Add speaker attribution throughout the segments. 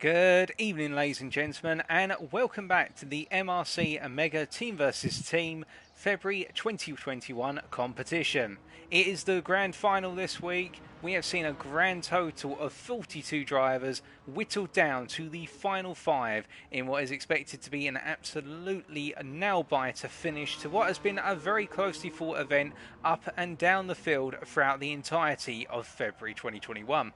Speaker 1: Good evening, ladies and gentlemen, and welcome back to the MRC Mega Team vs Team February 2021 competition. It is the grand final this week. We have seen a grand total of 42 drivers whittled down to the final 5 in what is expected to be an absolutely nail-biter finish to what has been a very closely fought event up and down the field throughout the entirety of February 2021.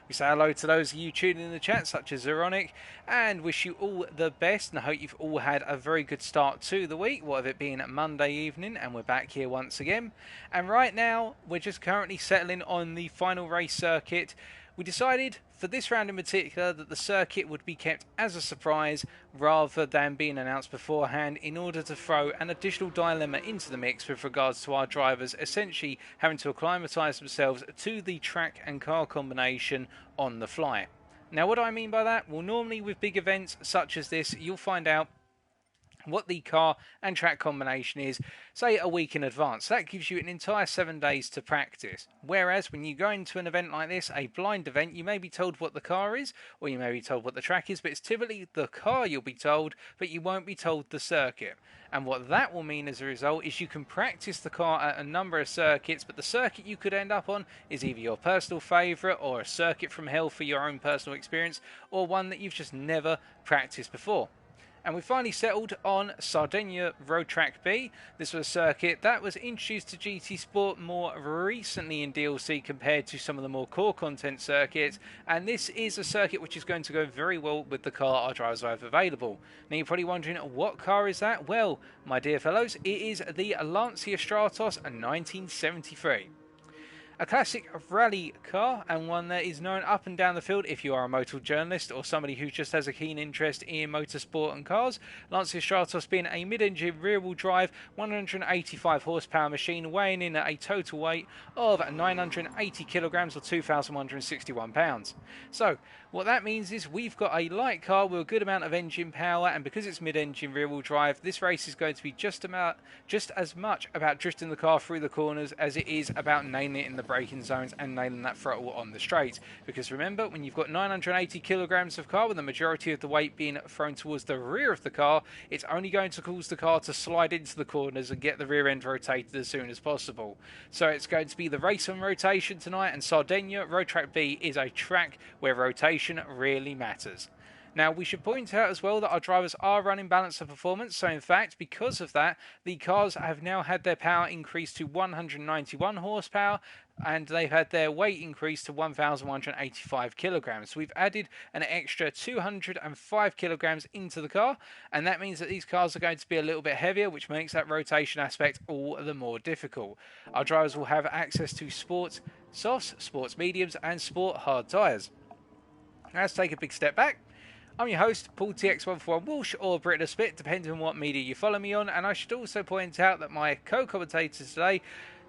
Speaker 1: We say hello to those of you tuning in the chat, such as Zeronic, and wish you all the best, and I hope you've all had a very good start to the week, what of it being Monday evening, and we're back here once again. And right now, we're just currently settling on the final race circuit. We decided, for this round in particular, that the circuit would be kept as a surprise rather than being announced beforehand in order to throw an additional dilemma into the mix with regards to our drivers essentially having to acclimatise themselves to the track and car combination on the fly. Now, what do I mean by that? Well, normally with big events such as this, you'll find out what the car and track combination is, say, a week in advance. That gives you an entire 7 days to practice. Whereas when you go into an event like this, a blind event, you may be told what the car is, or you may be told what the track is, but it's typically the car you'll be told, but you won't be told the circuit. And what that will mean as a result is you can practice the car at a number of circuits, but the circuit you could end up on is either your personal favourite, or a circuit from hell for your own personal experience, or one that you've just never practiced before. And we finally settled on Sardinia Road Track B. This was a circuit that was introduced to GT Sport more recently in DLC compared to some of the more core content circuits. And this is a circuit which is going to go very well with the car our drivers have available. Now you're probably wondering, what car is that? Well, my dear fellows, it is the Lancia Stratos 1973. A classic rally car, and one that is known up and down the field if you are a motor journalist or somebody who just has a keen interest in motorsport and cars. Lancia Stratos being a mid-engine rear-wheel drive 185 horsepower machine weighing in at a total weight of 980 kilograms or 2,161 pounds. So what that means is we've got a light car with a good amount of engine power, and because it's mid-engine rear-wheel drive, this race is going to be just as much about drifting the car through the corners as it is about nailing it in the braking zones and nailing that throttle on the straight. Because remember, when you've got 980 kilograms of car with the majority of the weight being thrown towards the rear of the car, it's only going to cause the car to slide into the corners and get the rear end rotated as soon as possible. So it's going to be the race on rotation tonight, and Sardinia Road Track B is a track where rotation really matters. Now, we should point out as well that our drivers are running balance of performance, so in fact, because of that, the cars have now had their power increased to 191 horsepower, and they've had their weight increased to 1,185 kilograms. So we've added an extra 205 kilograms into the car, and that means that these cars are going to be a little bit heavier, which makes that rotation aspect all the more difficult. Our drivers will have access to sports softs, sports mediums, and sport hard tyres. Now, let's take a big step back. I'm your host, Paul TX141 Walsh, or Britain Spit, depending on what media you follow me on, and I should also point out that my co-commentator today,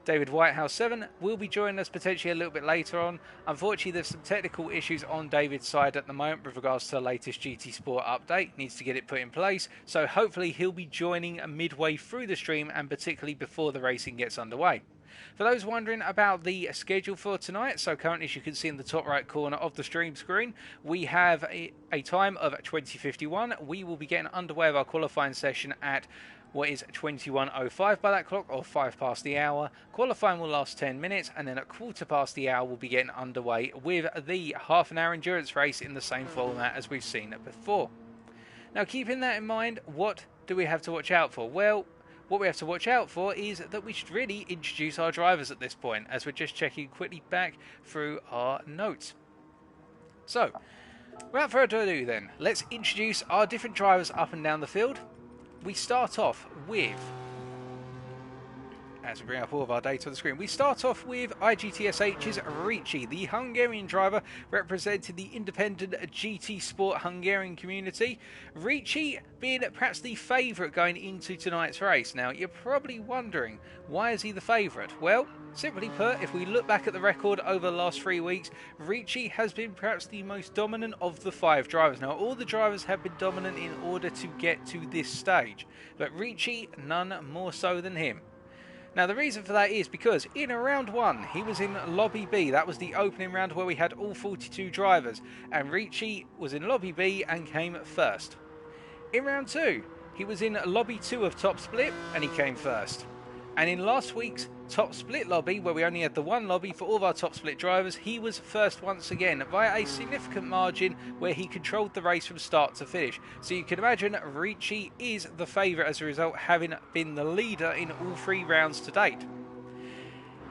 Speaker 1: David Whitehouse7, will be joining us potentially a little bit later on. Unfortunately, there's some technical issues on David's side at the moment with regards to the latest GT Sport update. Needs to get it put in place, so hopefully he'll be joining midway through the stream and particularly before the racing gets underway. For those wondering about the schedule for tonight, so currently, as you can see in the top right corner of the stream screen, we have a time of 20:51. We will be getting underway with our qualifying session at what is 21:05 by that clock, or 5 past the hour. Qualifying will last 10 minutes, and then at quarter past the hour we'll be getting underway with the half an hour endurance race in the same format as we've seen it before. Now, keeping that in mind, what do we have to watch out for? Well, what we have to watch out for is that we should really introduce our drivers at this point, as we're just checking quickly back through our notes. So, without further ado then, let's introduce our different drivers up and down the field. We start off with, as we bring up all of our data on the screen, we start off with IGTSH's Ricci, the Hungarian driver representing the independent GT Sport Hungarian community. Ricci being perhaps the favourite going into tonight's race. Now, you're probably wondering, why is he the favourite? Well, simply put, if we look back at the record over the last 3 weeks, Ricci has been perhaps the most dominant of the 5 drivers. Now, all the drivers have been dominant in order to get to this stage, but Ricci none more so than him. Now the reason for that is because in round 1 he was in Lobby B. That was the opening round where we had all 42 drivers, and Ricci was in Lobby B and came first. In round 2 he was in Lobby 2 of Top Split and he came first. And in last week's Top Split lobby, where we only had the one lobby for all of our Top Split drivers, he was first once again via a significant margin where he controlled the race from start to finish. So you can imagine Ricci is the favourite as a result, having been the leader in all 3 rounds to date.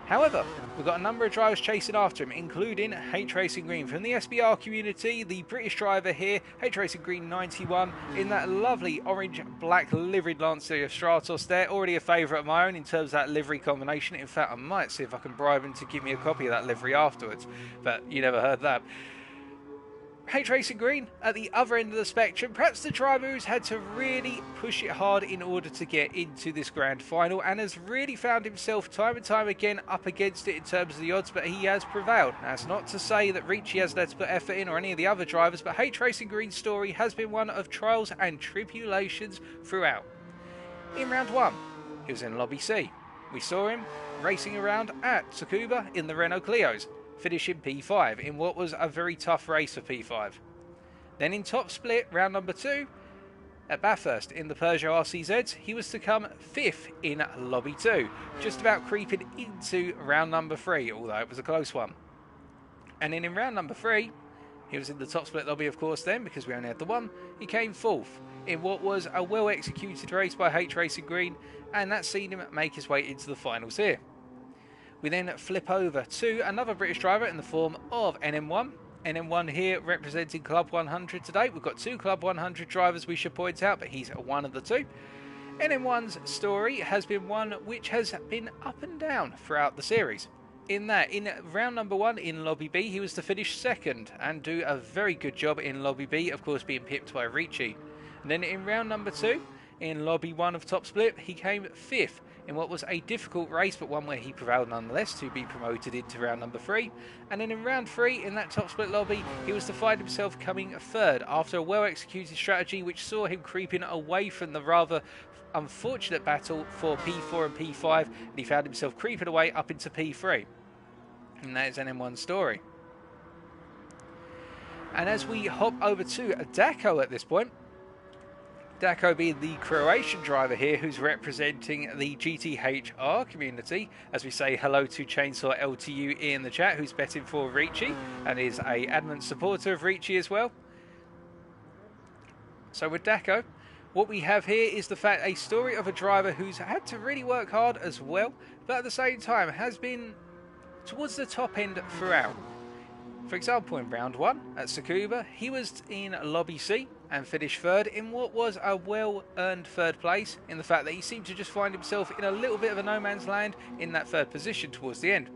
Speaker 1: However, we've got a number of drivers chasing after him, including H Racing Green from the SBR community, the British driver here, H Racing Green 91, in that lovely orange-black liveried Lancia Stratos there. Already a favourite of my own in terms of that livery combination. In fact, I might see if I can bribe him to give me a copy of that livery afterwards, but you never heard that. H Racing Green at the other end of the spectrum, perhaps the driver who's had to really push it hard in order to get into this grand final, and has really found himself time and time again up against it in terms of the odds, but he has prevailed. That's not to say that Ricci hasn't had to put effort in, or any of the other drivers, but H Racing Green's story has been one of trials and tribulations throughout. In round 1 he was in Lobby C. We saw him racing around at Tsukuba in the Renault Clios, finishing P5 in what was a very tough race for P5. Then in Top Split, round number 2, at Bathurst in the Peugeot RCZs, he was to come 5th in Lobby 2, just about creeping into round number 3, although it was a close one. And then in round number 3, he was in the Top Split lobby of course then, because we only had the one, he came 4th in what was a well executed race by H Racing Green, and that seen him make his way into the finals here. We then flip over to another British driver in the form of NM1. NM1 here representing Club 100 today. We've got 2 Club 100 drivers we should point out, but he's one of the 2. NM1's story has been one which has been up and down throughout the series. In that, in round number 1 in Lobby B, he was to finish 2nd and do a very good job in Lobby B, of course being pipped by Ricci. And then in round number 2, in Lobby 1 of Top Split, he came 5th. In what was a difficult race, but one where he prevailed nonetheless to be promoted into round number 3. And then in round 3, in that Top Split lobby, he was to find himself coming 3rd after a well-executed strategy which saw him creeping away from the rather unfortunate battle for P4 and P5, and he found himself creeping away up into P3. And that is NM1's story. And as we hop over to Daco at this point, Daco being the Croatian driver here who's representing the GTHR community, as we say hello to Chainsaw LTU in the chat, who's betting for Ricci and is a adamant supporter of Ricci as well. So with Daco, what we have here is the fact a story of a driver who's had to really work hard as well, but at the same time has been towards the top end throughout. For example, in round 1 at Tsukuba, he was in Lobby C and finished 3rd in what was a well-earned 3rd place, in the fact that he seemed to just find himself in a little bit of a no-man's land in that 3rd position towards the end.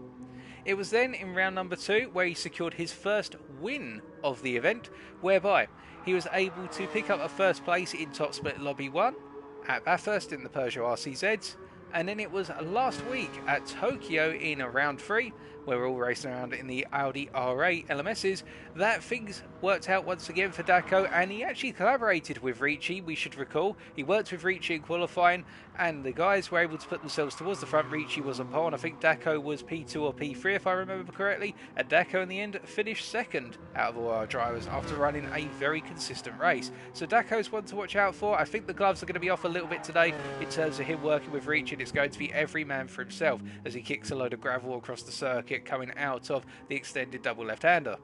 Speaker 1: It was then in round number 2 where he secured his first win of the event, whereby he was able to pick up a 1st place in Top Split Lobby 1 at Bathurst in the Peugeot RCZs, and then it was last week at Tokyo in round 3, where we're all racing around in the Audi R8 LMSs, that things worked out once again for Daco, and he actually collaborated with Ricci, we should recall. He worked with Ricci in qualifying, and the guys were able to put themselves towards the front. Ricci was on pole, and I think Daco was P2 or P3 if I remember correctly, and Daco in the end finished 2nd out of all our drivers after running a very consistent race. So Daco's one to watch out for. I think the gloves are going to be off a little bit today in terms of him working with Ricci, and it's going to be every man for himself as he kicks a load of gravel across the circuit coming out of the extended double left-hander.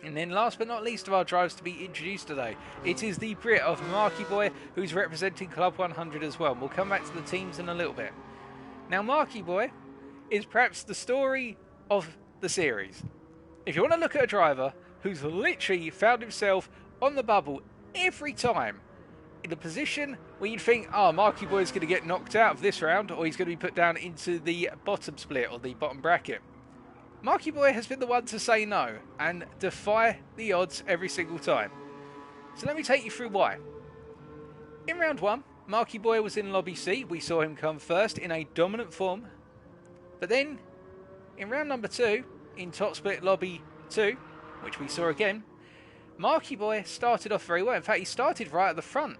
Speaker 1: And then last but not least of our drivers to be introduced today, it is the Brit of Marky Boy, who's representing Club 100 as well. And we'll come back to the teams in a little bit. Now Marky Boy is perhaps the story of the series. If you want to look at a driver who's literally found himself on the bubble every time, in a position where you'd think, oh, Marky Boy's going to get knocked out of this round, or he's going to be put down into the bottom split or the bottom bracket, Marky Boy has been the one to say no and defy the odds every single time. So let me take you through why. In round 1, Marky Boy was in Lobby C. We saw him come 1st in a dominant form. But then, in round number 2, in Top Split Lobby 2, which we saw again, Marky Boy started off very well. In fact, he started right at the front.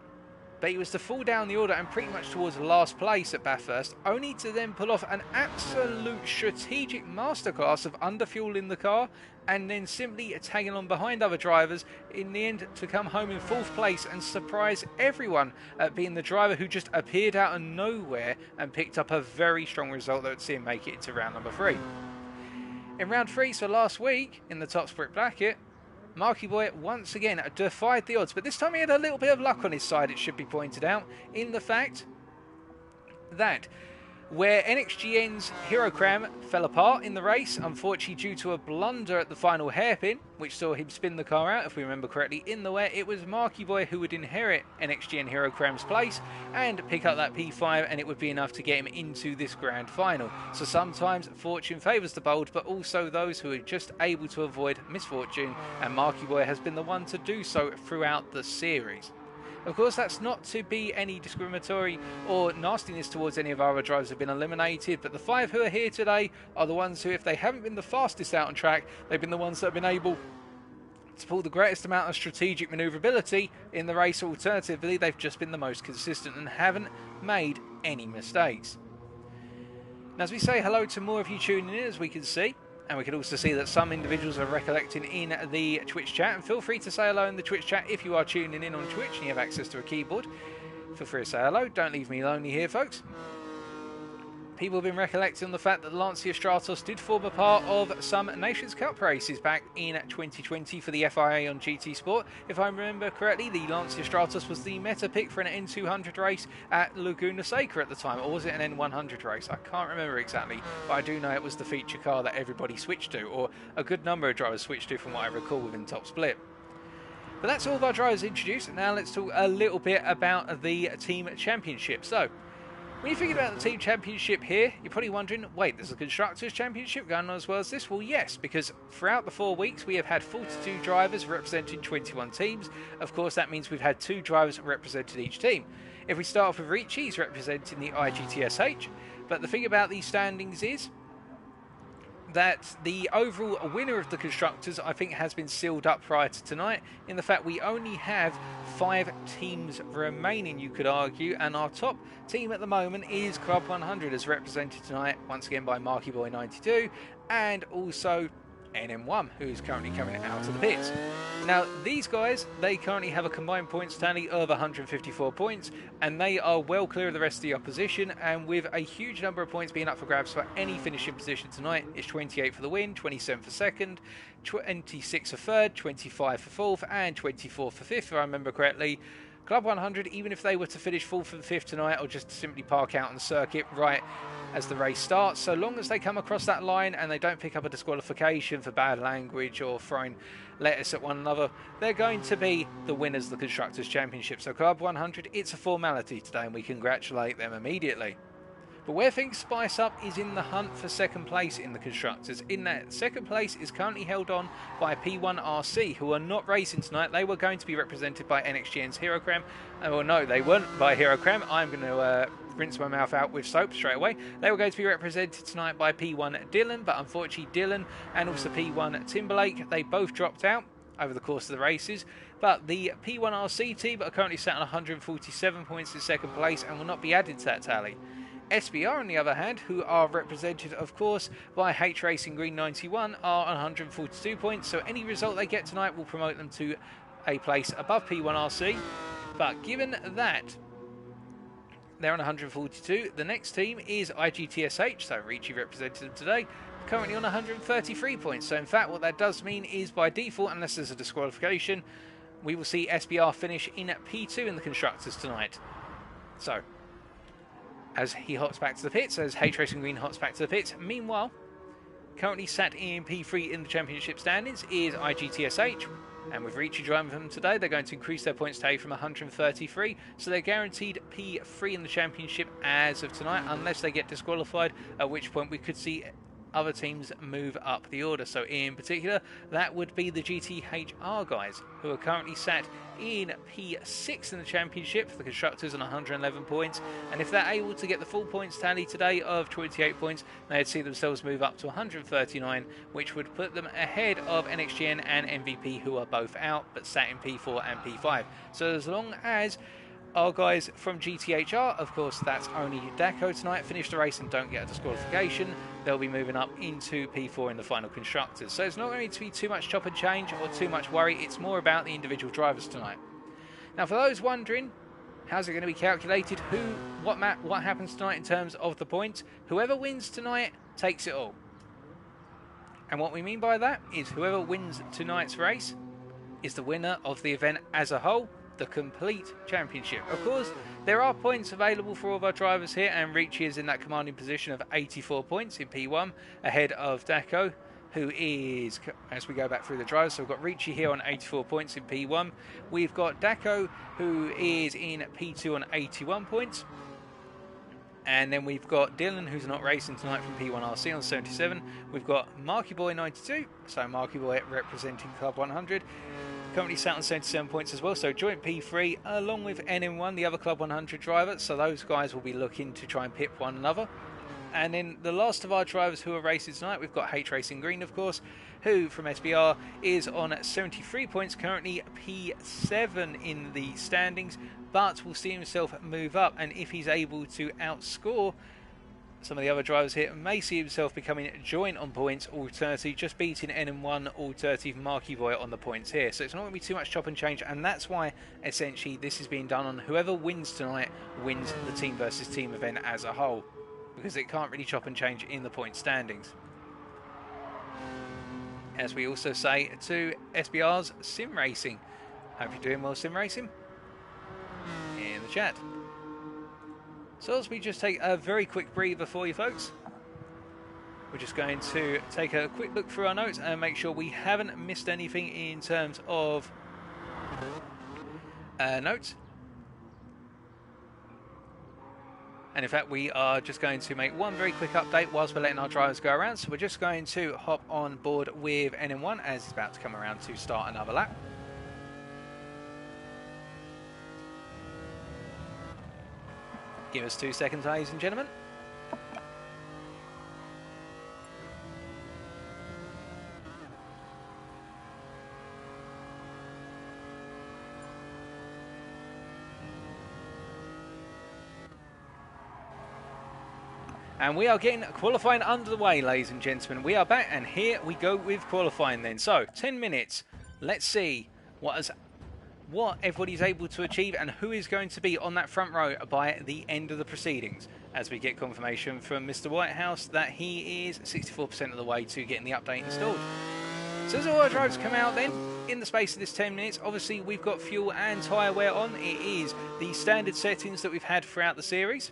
Speaker 1: but he was to fall down the order and pretty much towards last place at Bathurst, only to then pull off an absolute strategic masterclass of underfueling the car and then simply tagging on behind other drivers in the end to come home in 4th place and surprise everyone at being the driver who just appeared out of nowhere and picked up a very strong result that would see him make it into round number 3. In round 3, so last week in the top split bracket, Marky Boy once again defied the odds, but this time he had a little bit of luck on his side, it should be pointed out, in the fact that where NXGN's Hero Cram fell apart in the race, unfortunately due to a blunder at the final hairpin, which saw him spin the car out, if we remember correctly, in the wet, it was Marky Boy who would inherit NXGN Hero Cram's place and pick up that P5, and it would be enough to get him into this grand final. So sometimes fortune favours the bold, but also those who are just able to avoid misfortune, and Marky Boy has been the one to do so throughout the series. Of course, that's not to be any discriminatory or nastiness towards any of our other drivers who have been eliminated, but the 5 who are here today are the ones who, if they haven't been the fastest out on track, they've been the ones that have been able to pull the greatest amount of strategic manoeuvrability in the race. Alternatively, they've just been the most consistent and haven't made any mistakes. Now, as we say hello to more of you tuning in, as we can see, and we can also see that some individuals are recollecting in the Twitch chat. And feel free to say hello in the Twitch chat if you are tuning in on Twitch and you have access to a keyboard. Feel free to say hello. Don't leave me lonely here, folks. People have been recollecting on the fact that Lancia Stratos did form a part of some Nations Cup races back in 2020 for the FIA on GT Sport. If I remember correctly, the Lancia Stratos was the meta pick for an N200 race at Laguna Seca at the time, or was it an N100 race? I can't remember exactly, but I do know it was the feature car that everybody switched to, or a good number of drivers switched to from what I recall within Top Split. But that's all of our drivers introduced. Now let's talk a little bit about the Team Championship. So, when you're thinking about the Team Championship here, you're probably wondering, wait, there's a Constructors' Championship going on as well as this? Well, yes, because throughout the 4 weeks, we have had 42 drivers representing 21 teams. Of course, that means we've had 2 drivers representing each team. If we start off with Ricci, he's representing the IGTSH. But the thing about these standings is that the overall winner of the Constructors, I think, has been sealed up prior to tonight, in the fact we only have 5 teams remaining, you could argue, and our top team at the moment is Club 100, as represented tonight once again by Marky Boy 92 and also NM1, who's currently coming out of the pits. Now, these guys, they currently have a combined points tally of 154 points, and they are well clear of the rest of the opposition, and with a huge number of points being up for grabs for any finishing position tonight. It's 28 for the win, 27 for second, 26 for third, 25 for fourth, and 24 for fifth, if I remember correctly. Club 100, even if they were to finish 4th and 5th tonight, or just simply park out on the circuit right as the race starts, so long as they come across that line and they don't pick up a disqualification for bad language or throwing lettuce at one another, they're going to be the winners of the Constructors' Championship. So Club 100, it's a formality today, and we congratulate them immediately. But where things spice up is in the hunt for second place in the Constructors. In that, second place is currently held on by P1RC, who are not racing tonight. They were going to be represented by NXGN's Hero Cram. Well, no, they weren't by Hero Cram. I'm going to rinse my mouth out with soap straight away. They were going to be represented tonight by P1 Dylan, but unfortunately Dylan and also P1 Timberlake, they both dropped out over the course of the races. But the P1RC team are currently sat on 147 points in second place and will not be added to that tally. SBR, on the other hand, who are represented, of course, by H Racing Green 91, are on 142 points, so any result they get tonight will promote them to a place above P1RC. But given that they're on 142, the next team is IGTSH, so Ricci represented them today, currently on 133 points. So in fact, what that does mean is, by default, unless there's a disqualification, we will see SBR finish in P2 in the Constructors tonight. So, as he hops back to the pits, as H Racing Green hops back to the pits. Meanwhile, currently sat in P3 in the championship standings is IGTSH, and with Ricci driving them today, they're going to increase their points tally from 133, so they're guaranteed P3 in the championship as of tonight, unless they get disqualified, at which point we could see other teams move up the order. So in particular, that would be the GTHR guys, who are currently sat in P6 in the championship for the Constructors on 111 points, and if they're able to get the full points tally today of 28 points, they'd see themselves move up to 139, which would put them ahead of NXGN and MVP, who are both out but sat in P4 and P5. So as long as Our guys from GTHR, of course, that's only Daco tonight, finish the race and don't get a disqualification. They'll be moving up into P4 in the final constructors. So it's not going to be too much chop and change or too much worry. It's more about the individual drivers tonight. Now, for those wondering, how's it going to be calculated? What happens tonight in terms of the points? Whoever wins tonight takes it all. And what we mean by that is whoever wins tonight's race is the winner of the event as a whole, the complete championship. Of course, there are points available for all of our drivers here, and Ricci is in that commanding position of 84 points in P1, ahead of Daco, who is, as we go back through the drivers, so we've got Ricci here on 84 points in P1. We've got Daco, who is in P2 on 81 points. And then we've got Dylan, who's not racing tonight, from P1RC on 77. We've got Marky Boy 92, so Marky Boy representing Club 100. Currently sat on 77 points as well, so joint P3 along with NM1, the other Club 100 driver. So those guys will be looking to try and pip one another. And then the last of our drivers who are racing tonight, we've got H Racing Green, of course, who from SBR is on 73 points, currently P7 in the standings, but will see himself move up. And if he's able to outscore some of the other drivers here, may see himself becoming joint on points, alternative, just beating NM1 alternative Marky Boy on the points here. So it's not going to be too much chop and change, and that's why essentially this is being done on whoever wins tonight wins the team versus team event as a whole, because it can't really chop and change in the point standings. As we also say to SBR's Sim Racing, hope you're doing well, Sim Racing, in the chat. So as we just take a very quick breather for you folks, we're just going to take a quick look through our notes and make sure we haven't missed anything in terms of notes. And in fact, we are just going to make one very quick update whilst we're letting our drivers go around. So we're just going to hop on board with NM1 as it's about to come around to start another lap. Give us 2 seconds, ladies and gentlemen. And we are getting qualifying under the way, ladies and gentlemen. We are back, and here we go with qualifying then. So, 10 minutes. Let's see what everybody's able to achieve and who is going to be on that front row by the end of the proceedings, as we get confirmation from Mr. Whitehouse that he is 64% of the way to getting the update installed. So as all our drivers come out then, in the space of this 10 minutes, obviously we've got fuel and tyre wear on. It is the standard settings that we've had throughout the series,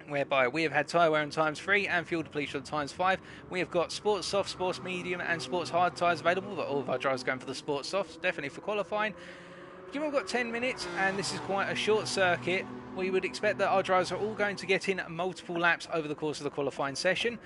Speaker 1: whereby we have had tyre wear on ×3 and fuel depletion on ×5. We have got sports soft, sports medium and sports hard tyres available, but all of our drivers going for the sports softs, definitely for qualifying. Given we've got 10 minutes and this is quite a short circuit, we would expect that our drivers are all going to get in multiple laps over the course of the qualifying session.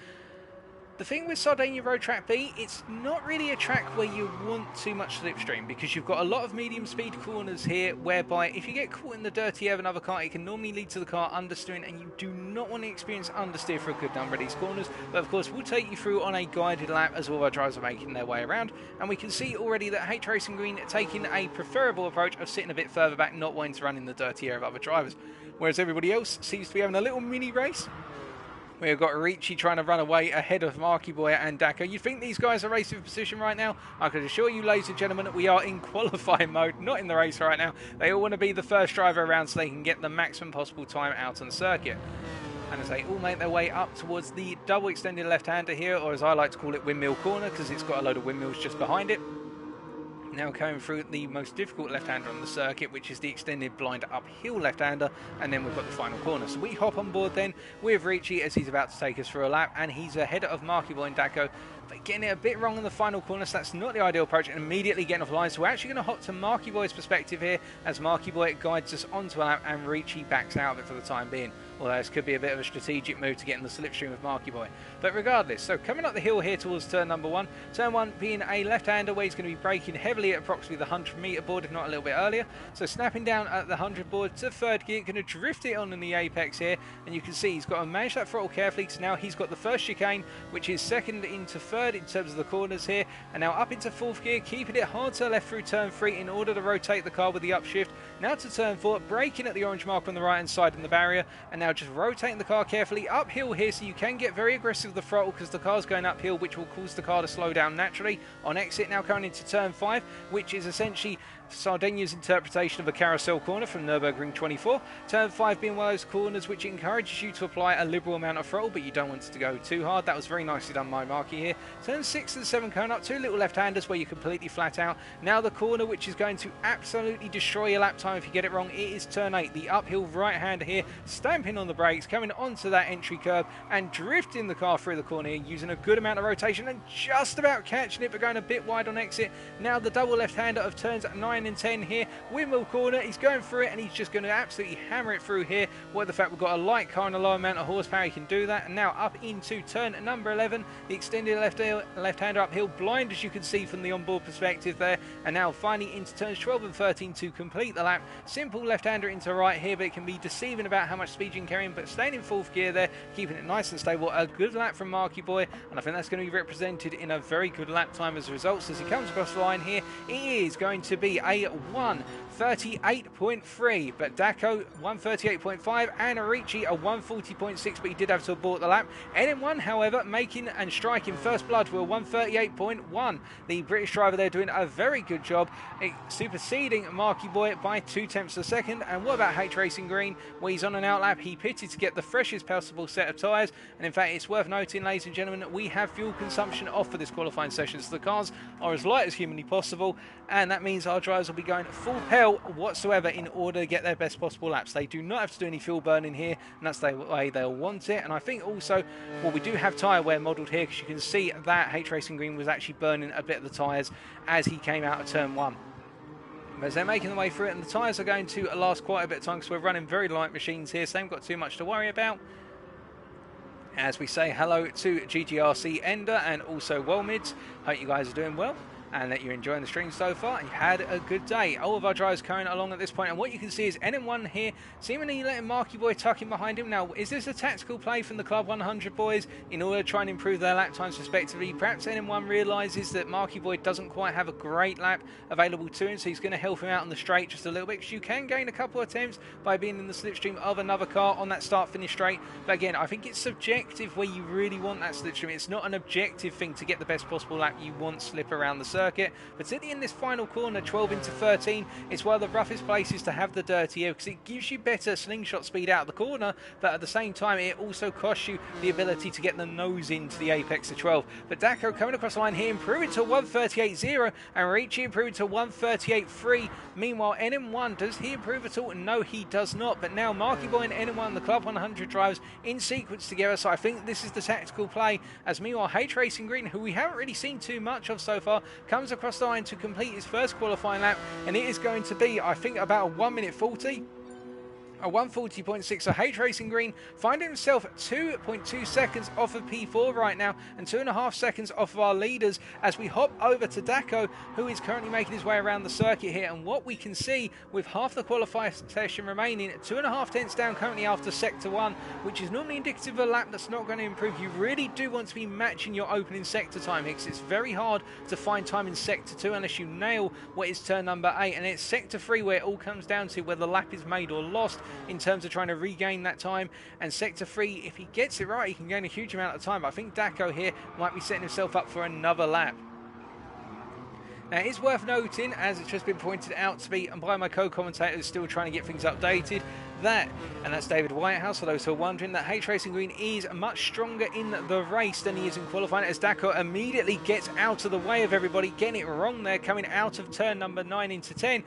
Speaker 1: The thing with Sardinia Road Track B, it's not really a track where you want too much slipstream, because you've got a lot of medium speed corners here, whereby if you get caught in the dirty air of another car, it can normally lead to the car understeering, and you do not want to experience understeer for a good number of these corners. But of course, we'll take you through on a guided lap as all of our drivers are making their way around, and we can see already that H Racing Green taking a preferable approach of sitting a bit further back, not wanting to run in the dirty air of other drivers, whereas everybody else seems to be having a little mini race. We've got Ricci trying to run away ahead of Marky Boy and Daco. You think these guys are racing for position right now? I can assure you, ladies and gentlemen, we are in qualifying mode, not in the race right now. They all want to be the first driver around so they can get the maximum possible time out on the circuit. And as they all make their way up towards the double extended left-hander here, or as I like to call it, windmill corner, because it's got a load of windmills just behind it. Now going through the most difficult left-hander on the circuit, which is the extended blind uphill left-hander, and then we've got the final corner. So we hop on board then with Ricci as he's about to take us for a lap, and he's ahead of Marky Boy and Daco, but getting it a bit wrong in the final corner, so that's not the ideal approach, and immediately getting off line. So we're actually going to hop to Marky Boy's perspective here, as Marky Boy guides us onto a lap, and Ricci backs out of it for the time being. Although this could be a bit of a strategic move to get in the slipstream of Marky Boy. But regardless, so coming up the hill here towards turn number 1. Turn 1 being a left-hander where he's going to be braking heavily at approximately the 100-metre board, if not a little bit earlier. So snapping down at the 100 board to third gear, going to drift it on in the apex here. And you can see he's got to manage that throttle carefully, because now he's got the first chicane, which is second into third third in terms of the corners here, and now up into fourth gear, keeping it hard to the left through turn 3 in order to rotate the car with the upshift. Now to turn 4, braking at the orange mark on the right hand side in the barrier, and now just rotating the car carefully uphill here, so you can get very aggressive with the throttle because the car's going uphill, which will cause the car to slow down naturally. On exit, now coming into turn 5, which is essentially Sardinia's interpretation of a carousel corner from Nürburgring 24. Turn 5 being one of those corners which encourages you to apply a liberal amount of throttle, but you don't want it to go too hard. That was very nicely done by Marky here. Turn 6 and 7 coming up, 2 little left-handers where you're completely flat out. Now the corner which is going to absolutely destroy your lap time if you get it wrong. It is turn 8, the uphill right-hander here, stamping on the brakes, coming onto that entry curb and drifting the car through the corner here, using a good amount of rotation and just about catching it, but going a bit wide on exit. Now the double left-hander of turns 9 and 10 here, windmill corner, he's going through it and he's just going to absolutely hammer it through here. What the fact we've got a light car and a low amount of horsepower, he can do that. And now up into turn number 11, the extended left-hander uphill, blind as you can see from the onboard perspective there. And now finally into turns 12 and 13 to complete the lap. Simple left-hander into right here, but it can be deceiving about how much speed you can carry in, but staying in fourth gear there, keeping it nice and stable. A good lap from Marky Boy, and I think that's going to be represented in a very good lap time as a result. So as he comes across the line here, it is going to be a 1:38.3, but Daco 1:38.5 and Arichi a 1:40.6, but he did have to abort the lap. NM1, however, making and striking first blood with a 1:38.1. The British driver there doing a very good job, superseding Marky Boy by 2 tenths of a second. And what about H Racing Green, where he's on an out lap? He pitted to get the freshest possible set of tyres, and in fact it's worth noting, ladies and gentlemen, we have fuel consumption off for this qualifying session, so the cars are as light as humanly possible, and that means our drivers will be going full pell whatsoever in order to get their best possible laps. They do not have to do any fuel burning here, and that's the way they'll want it. And I think also, well, we do have tyre wear modelled here, because you can see that H Racing Green was actually burning a bit of the tyres as he came out of turn 1. As they're making their way through it, and the tyres are going to last quite a bit of time because we're running very light machines here, so they haven't got too much to worry about. As we say hello to GGRC Ender and also Wellmids, hope you guys are doing well and that you're enjoying the stream so far and you've had a good day. All of our drivers coming along at this point, and what you can see is NM1 here seemingly letting Marky Boy tuck in behind him. Now, is this a tactical play from the Club 100 boys in order to try and improve their lap times respectively? Perhaps NM1 realises that Marky Boy doesn't quite have a great lap available to him, so he's going to help him out on the straight just a little bit, because you can gain a couple of attempts by being in the slipstream of another car on that start-finish straight. But again, I think it's subjective where you really want that slipstream. It's not an objective thing to get the best possible lap. You want slip around the circuit, particularly in this final corner, 12 into 13. It's one of the roughest places to have the dirty air because it gives you better slingshot speed out of the corner, but at the same time it also costs you the ability to get the nose into the apex of 12. But Daco coming across the line here, improving to 1:38.0, and Ricci improving to 1:38.3. Meanwhile, NM1, does he improve at all? No, he does not. But now Marky Boy and NM1, the Club 100 drivers, in sequence together, so I think this is the tactical play. As meanwhile, H Racing Green, who we haven't really seen too much of so far, comes across the line to complete his first qualifying lap, and it is going to be, I think, about a 1:40. A 1:40.6, so H Racing Green finding himself 2.2 seconds off of P4 right now, and 2.5 seconds off of our leaders as we hop over to Daco, who is currently making his way around the circuit here. And what we can see with half the qualifying session remaining, 2.5 tenths down currently after Sector 1, which is normally indicative of a lap that's not going to improve. You really do want to be matching your opening sector time here, because it's very hard to find time in Sector 2 unless you nail what is turn number 8, and it's Sector 3 where it all comes down to whether the lap is made or lost in terms of trying to regain that time. And Sector 3, if he gets it right, he can gain a huge amount of time. But I think Daco here might be setting himself up for another lap. Now, it is worth noting, as it's just been pointed out to me and by my co-commentators still trying to get things updated, and that's David Whitehouse, for those who are wondering, that H Racing Green is much stronger in the race than he is in qualifying, as Daco immediately gets out of the way of everybody, getting it wrong there, coming out of turn number 9 into 10.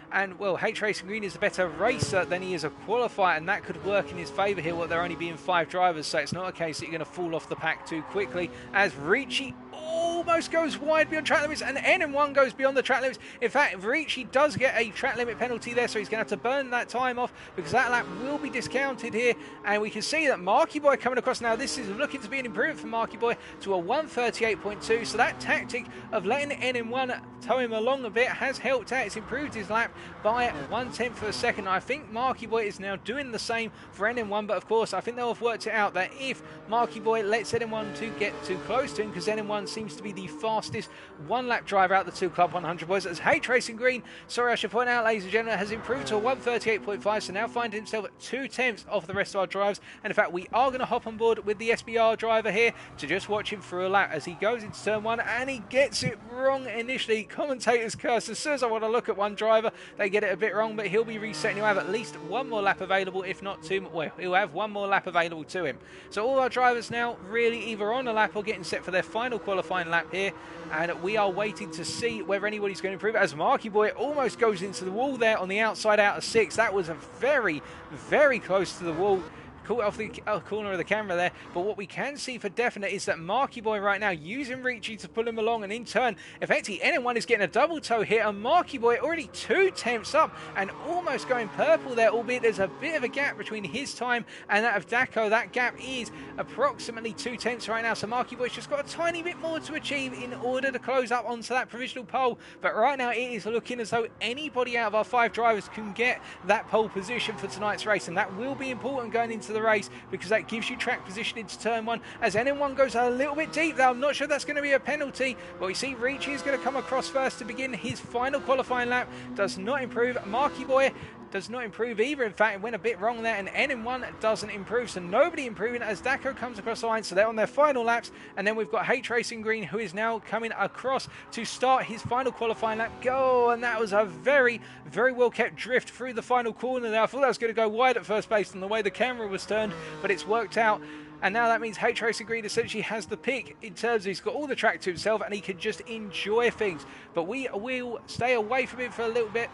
Speaker 1: And, well, H Racing Green is a better racer than he is a qualifier, and that could work in his favour here, with there only being 5 drivers, so it's not a case that you're going to fall off the pack too quickly, as Ricci, oh, almost goes wide beyond track limits, and NM1 goes beyond the track limits. In fact, Ricci does get a track limit penalty there, so he's going to have to burn that time off because that lap will be discounted here. And we can see that Marky Boy coming across now. This is looking to be an improvement for Marky Boy to a 1:38.2. So that tactic of letting NM1 tow him along a bit has helped out. It's improved his lap by 1/10 of a second. I think Marky Boy is now doing the same for NM1, but of course I think they'll have worked it out that if Marky Boy lets NM1 to get too close to him, because NM1 seems to be the fastest one-lap driver out the two Club 100 boys, as H Racing Green, sorry I should point out ladies and gentlemen, has improved to a 1:38.5, so now finding himself at 2/10 off the rest of our drivers. And in fact we are going to hop on board with the SBR driver here to just watch him through a lap as he goes into turn 1, and he gets it wrong initially. Commentators curse. As soon as I want to look at one driver, they get it a bit wrong, but he'll be resetting. He'll have at least one more lap available, if not two. Well, he'll have one more lap available to him. So all our drivers now really either on a lap or getting set for their final qualifying lap here, and we are waiting to see whether anybody's going to improve, as Marky Boy almost goes into the wall there on the outside out of 6. That was a very, very close to the wall. Caught off the corner of the camera there, but what we can see for definite is that Marky Boy right now using Ricci to pull him along, and in turn effectively NM1 is getting a double tow here, and Marky Boy already 2/10 up and almost going purple there, albeit there's a bit of a gap between his time and that of Daco. That gap is approximately 2/10 right now, so Marky Boy's just got a tiny bit more to achieve in order to close up onto that provisional pole. But right now it is looking as though anybody out of our 5 drivers can get that pole position for tonight's race, and that will be important going into the race because that gives you track position into turn 1. As NM1 goes a little bit deep there, I'm not sure that's going to be a penalty, but we see Ricci is going to come across first to begin his final qualifying lap. Does not improve. Marky Boy does not improve either. In fact, it went a bit wrong there, and NM1 doesn't improve, so nobody improving as Daco comes across the line. So they're on their final laps, and then we've got H Racing Green, who is now coming across to start his final qualifying lap. Go, and that was a very, very well kept drift through the final corner there. I thought that was going to go wide at first base on the way the camera was turned, but it's worked out. And now that means H Racing Green essentially has the pick in terms of he's got all the track to himself and he can just enjoy things. But we will stay away from him for a little bit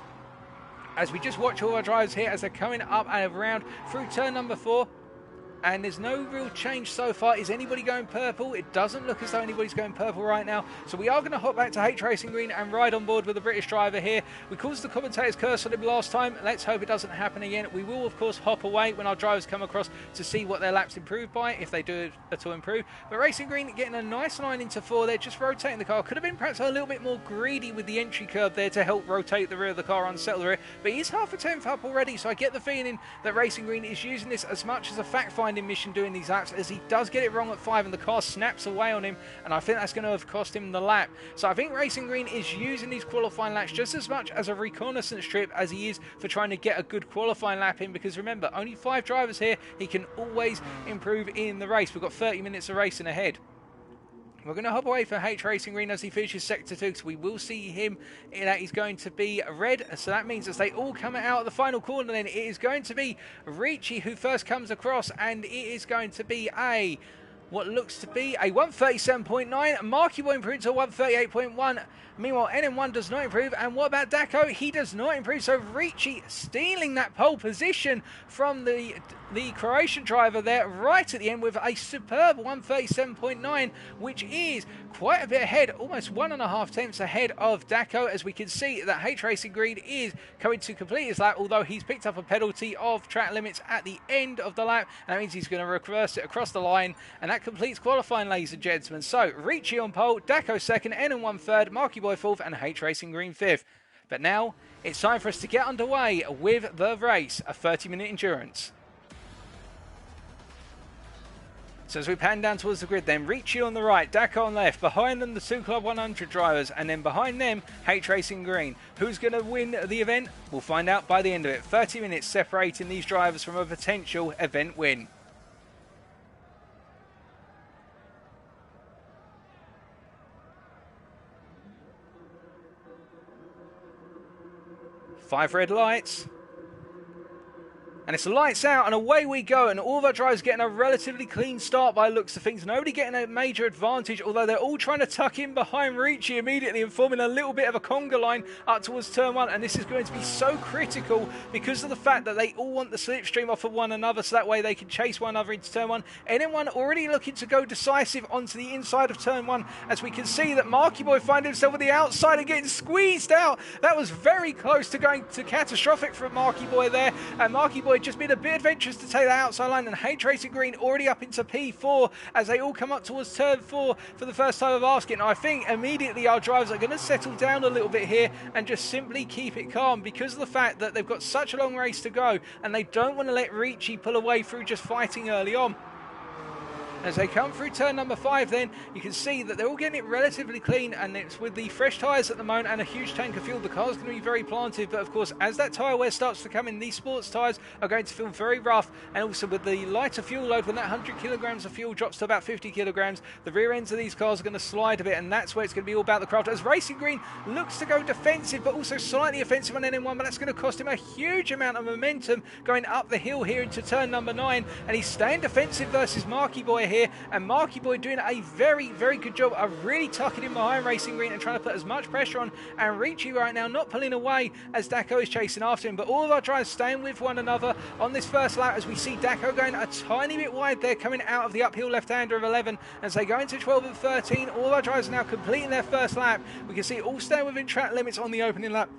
Speaker 1: as we just watch all our drivers here as they're coming up and around through turn number 4. And there's no real change so far. Is anybody going purple? It doesn't look as though anybody's going purple right now. So we are going to hop back to H Racing Green and ride on board with the British driver here. We caused the commentators curse on him last time. Let's hope it doesn't happen again. We will, of course, hop away when our drivers come across to see what their laps improve by, if they do at all improve. But Racing Green getting a nice line into 4 there, just rotating the car. Could have been perhaps a little bit more greedy with the entry curve there to help rotate the rear of the car, unsettle the rear. But he's half a 10th up already, so I get the feeling that Racing Green is using this as much as a fact-finding mission doing these laps, as he does get it wrong at 5 and the car snaps away on him, and I think that's going to have cost him the lap. So I think Racing Green is using these qualifying laps just as much as a reconnaissance trip as he is for trying to get a good qualifying lap in, because remember, only 5 drivers here. He can always improve in the race. We've got 30 minutes of racing ahead. We're going to hop away for H Racing Green as he finishes Sector 2, because we will see him that he's going to be red. So that means as they all come out of the final corner, then it is going to be Ricci who first comes across, and it is going to be what looks to be a 1:37.9. Marky Boy improved to a 1:38.1. Meanwhile, NM1 does not improve. And what about Daco? He does not improve. So Ricci stealing that pole position from the Croatian driver there right at the end with a superb 1:37.9, which is quite a bit ahead, almost 1.5 tenths ahead of Daco, as we can see that H Racing Green is going to complete his lap, although he's picked up a penalty of track limits at the end of the lap. That means he's going to reverse it across the line, and that completes qualifying, ladies and gentlemen. So Ricci on pole, Daco second, NM1 third, Marky Boy fourth, and H Racing Green fifth. But now it's time for us to get underway with the race, a 30-minute endurance. So as we pan down towards the grid then, Ricci on the right, Daco on left, behind them the 2 Club 100 drivers, and then behind them H Racing Green. Who's going to win the event? We'll find out by the end of it. 30 minutes separating these drivers from a potential event win. Five red lights. And it's lights out and away we go, and all of our drivers getting a relatively clean start by the looks of things. Nobody getting a major advantage, although they're all trying to tuck in behind Ricci immediately and forming a little bit of a conga line up towards turn 1. And this is going to be so critical because of the fact that they all want the slipstream off of one another, so that way they can chase one another into turn 1. NM1 already looking to go decisive onto the inside of turn 1, as we can see that Marky Boy find himself on the outside and getting squeezed out. That was very close to going to catastrophic from Marky Boy there, and Marky Boy just been a bit adventurous to take that outside line, and H Racing Green already up into P4 as they all come up towards turn 4 for the first time of asking. I think immediately our drivers are going to settle down a little bit here and just simply keep it calm because of the fact that they've got such a long race to go and they don't want to let Ricci pull away through just fighting early on. As they come through turn number 5 then, you can see that they're all getting it relatively clean, and it's with the fresh tyres at the moment and a huge tank of fuel. The car's going to be very planted, but of course as that tyre wear starts to come in, these sports tyres are going to feel very rough, and also with the lighter fuel load, when that 100 kilograms of fuel drops to about 50 kilograms, the rear ends of these cars are going to slide a bit, and that's where it's going to be all about the craft. As Racing Green looks to go defensive, but also slightly offensive on NM1, but that's going to cost him a huge amount of momentum going up the hill here into turn number 9, and he's staying defensive versus Marky Boy here, and Marky Boy doing a very, very good job of really tucking in behind Racing Green and trying to put as much pressure on, and Ricci right now not pulling away as Daco is chasing after him, but all of our drivers staying with one another on this first lap, as we see Daco going a tiny bit wide there coming out of the uphill left-hander of 11 as they go into 12 and 13. All of our drivers are now completing their first lap. We can see all staying within track limits on the opening lap.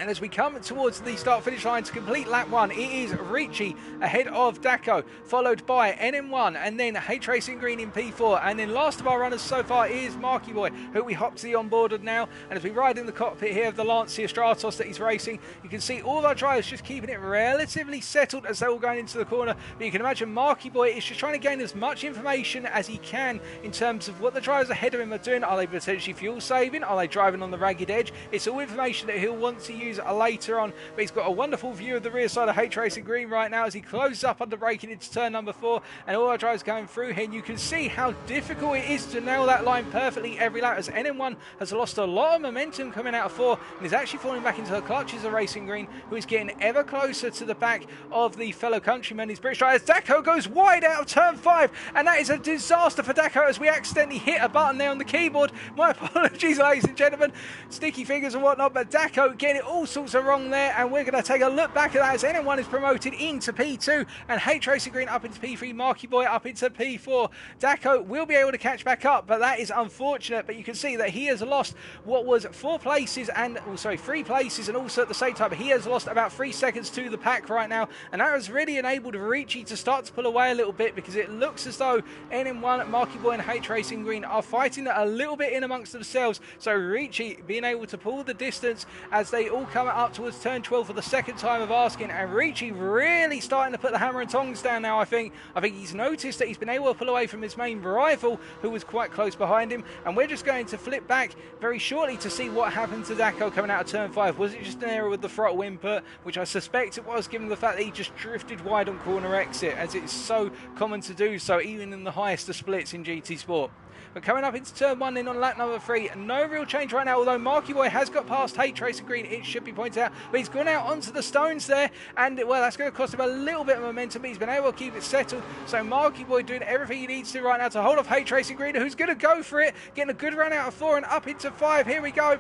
Speaker 1: And as we come towards the start-finish line to complete lap 1, it is Ricci ahead of Daco, followed by NM1 and then H Racing Green in P4. And then last of our runners so far is Marky Boy, who we hop to the onboarded now. And as we ride in the cockpit here of the Lancia Stratos that he's racing, you can see all of our drivers just keeping it relatively settled as they're all going into the corner. But you can imagine Marky Boy is just trying to gain as much information as he can in terms of what the drivers ahead of him are doing. Are they potentially fuel saving? Are they driving on the ragged edge? It's all information that he'll want to use later on, but he's got a wonderful view of the rear side of H Racing Green right now as he closes up under braking into turn number 4, and all our drivers going through here, and you can see how difficult it is to nail that line perfectly every lap, as NM1 has lost a lot of momentum coming out of 4 and is actually falling back into the clutches of Racing Green, who is getting ever closer to the back of the fellow countryman, his British driver. Daco goes wide out of turn 5, and that is a disaster for Daco as we accidentally hit a button there on the keyboard. My apologies, ladies and gentlemen, sticky fingers and whatnot, but Daco getting it all sorts of wrong there, and we're going to take a look back at that as NM1 is promoted into P2 and H Racing Green up into P3, Marky Boy up into P4. Daco will be able to catch back up, but that is unfortunate. But you can see that he has lost what was 3 places, and also at the same time he has lost about 3 seconds to the pack right now, and that has really enabled Ricci to start to pull away a little bit, because it looks as though NM1, Marky Boy and H Racing Green are fighting a little bit in amongst themselves, so Ricci being able to pull the distance as they all come up towards turn 12 for the second time of asking, and Ricci really starting to put the hammer and tongs down now. I think he's noticed that he's been able to pull away from his main rival, who was quite close behind him, and we're just going to flip back very shortly to see what happened to Daco coming out of turn 5. Was it just an error with the throttle input, which I suspect it was, given the fact that he just drifted wide on corner exit, as it's so common to do so even in the highest of splits in GT Sport. But coming up into turn 1 in on lap number 3, no real change right now, although Marky Boy has got past H Racing Green, it should be pointed out, but he's gone out onto the stones there, and well, that's going to cost him a little bit of momentum, but he's been able to keep it settled. So Marky Boy doing everything he needs to right now to hold off H Racing Green, who's going to go for it, getting a good run out of 4 and up into 5. Here we go.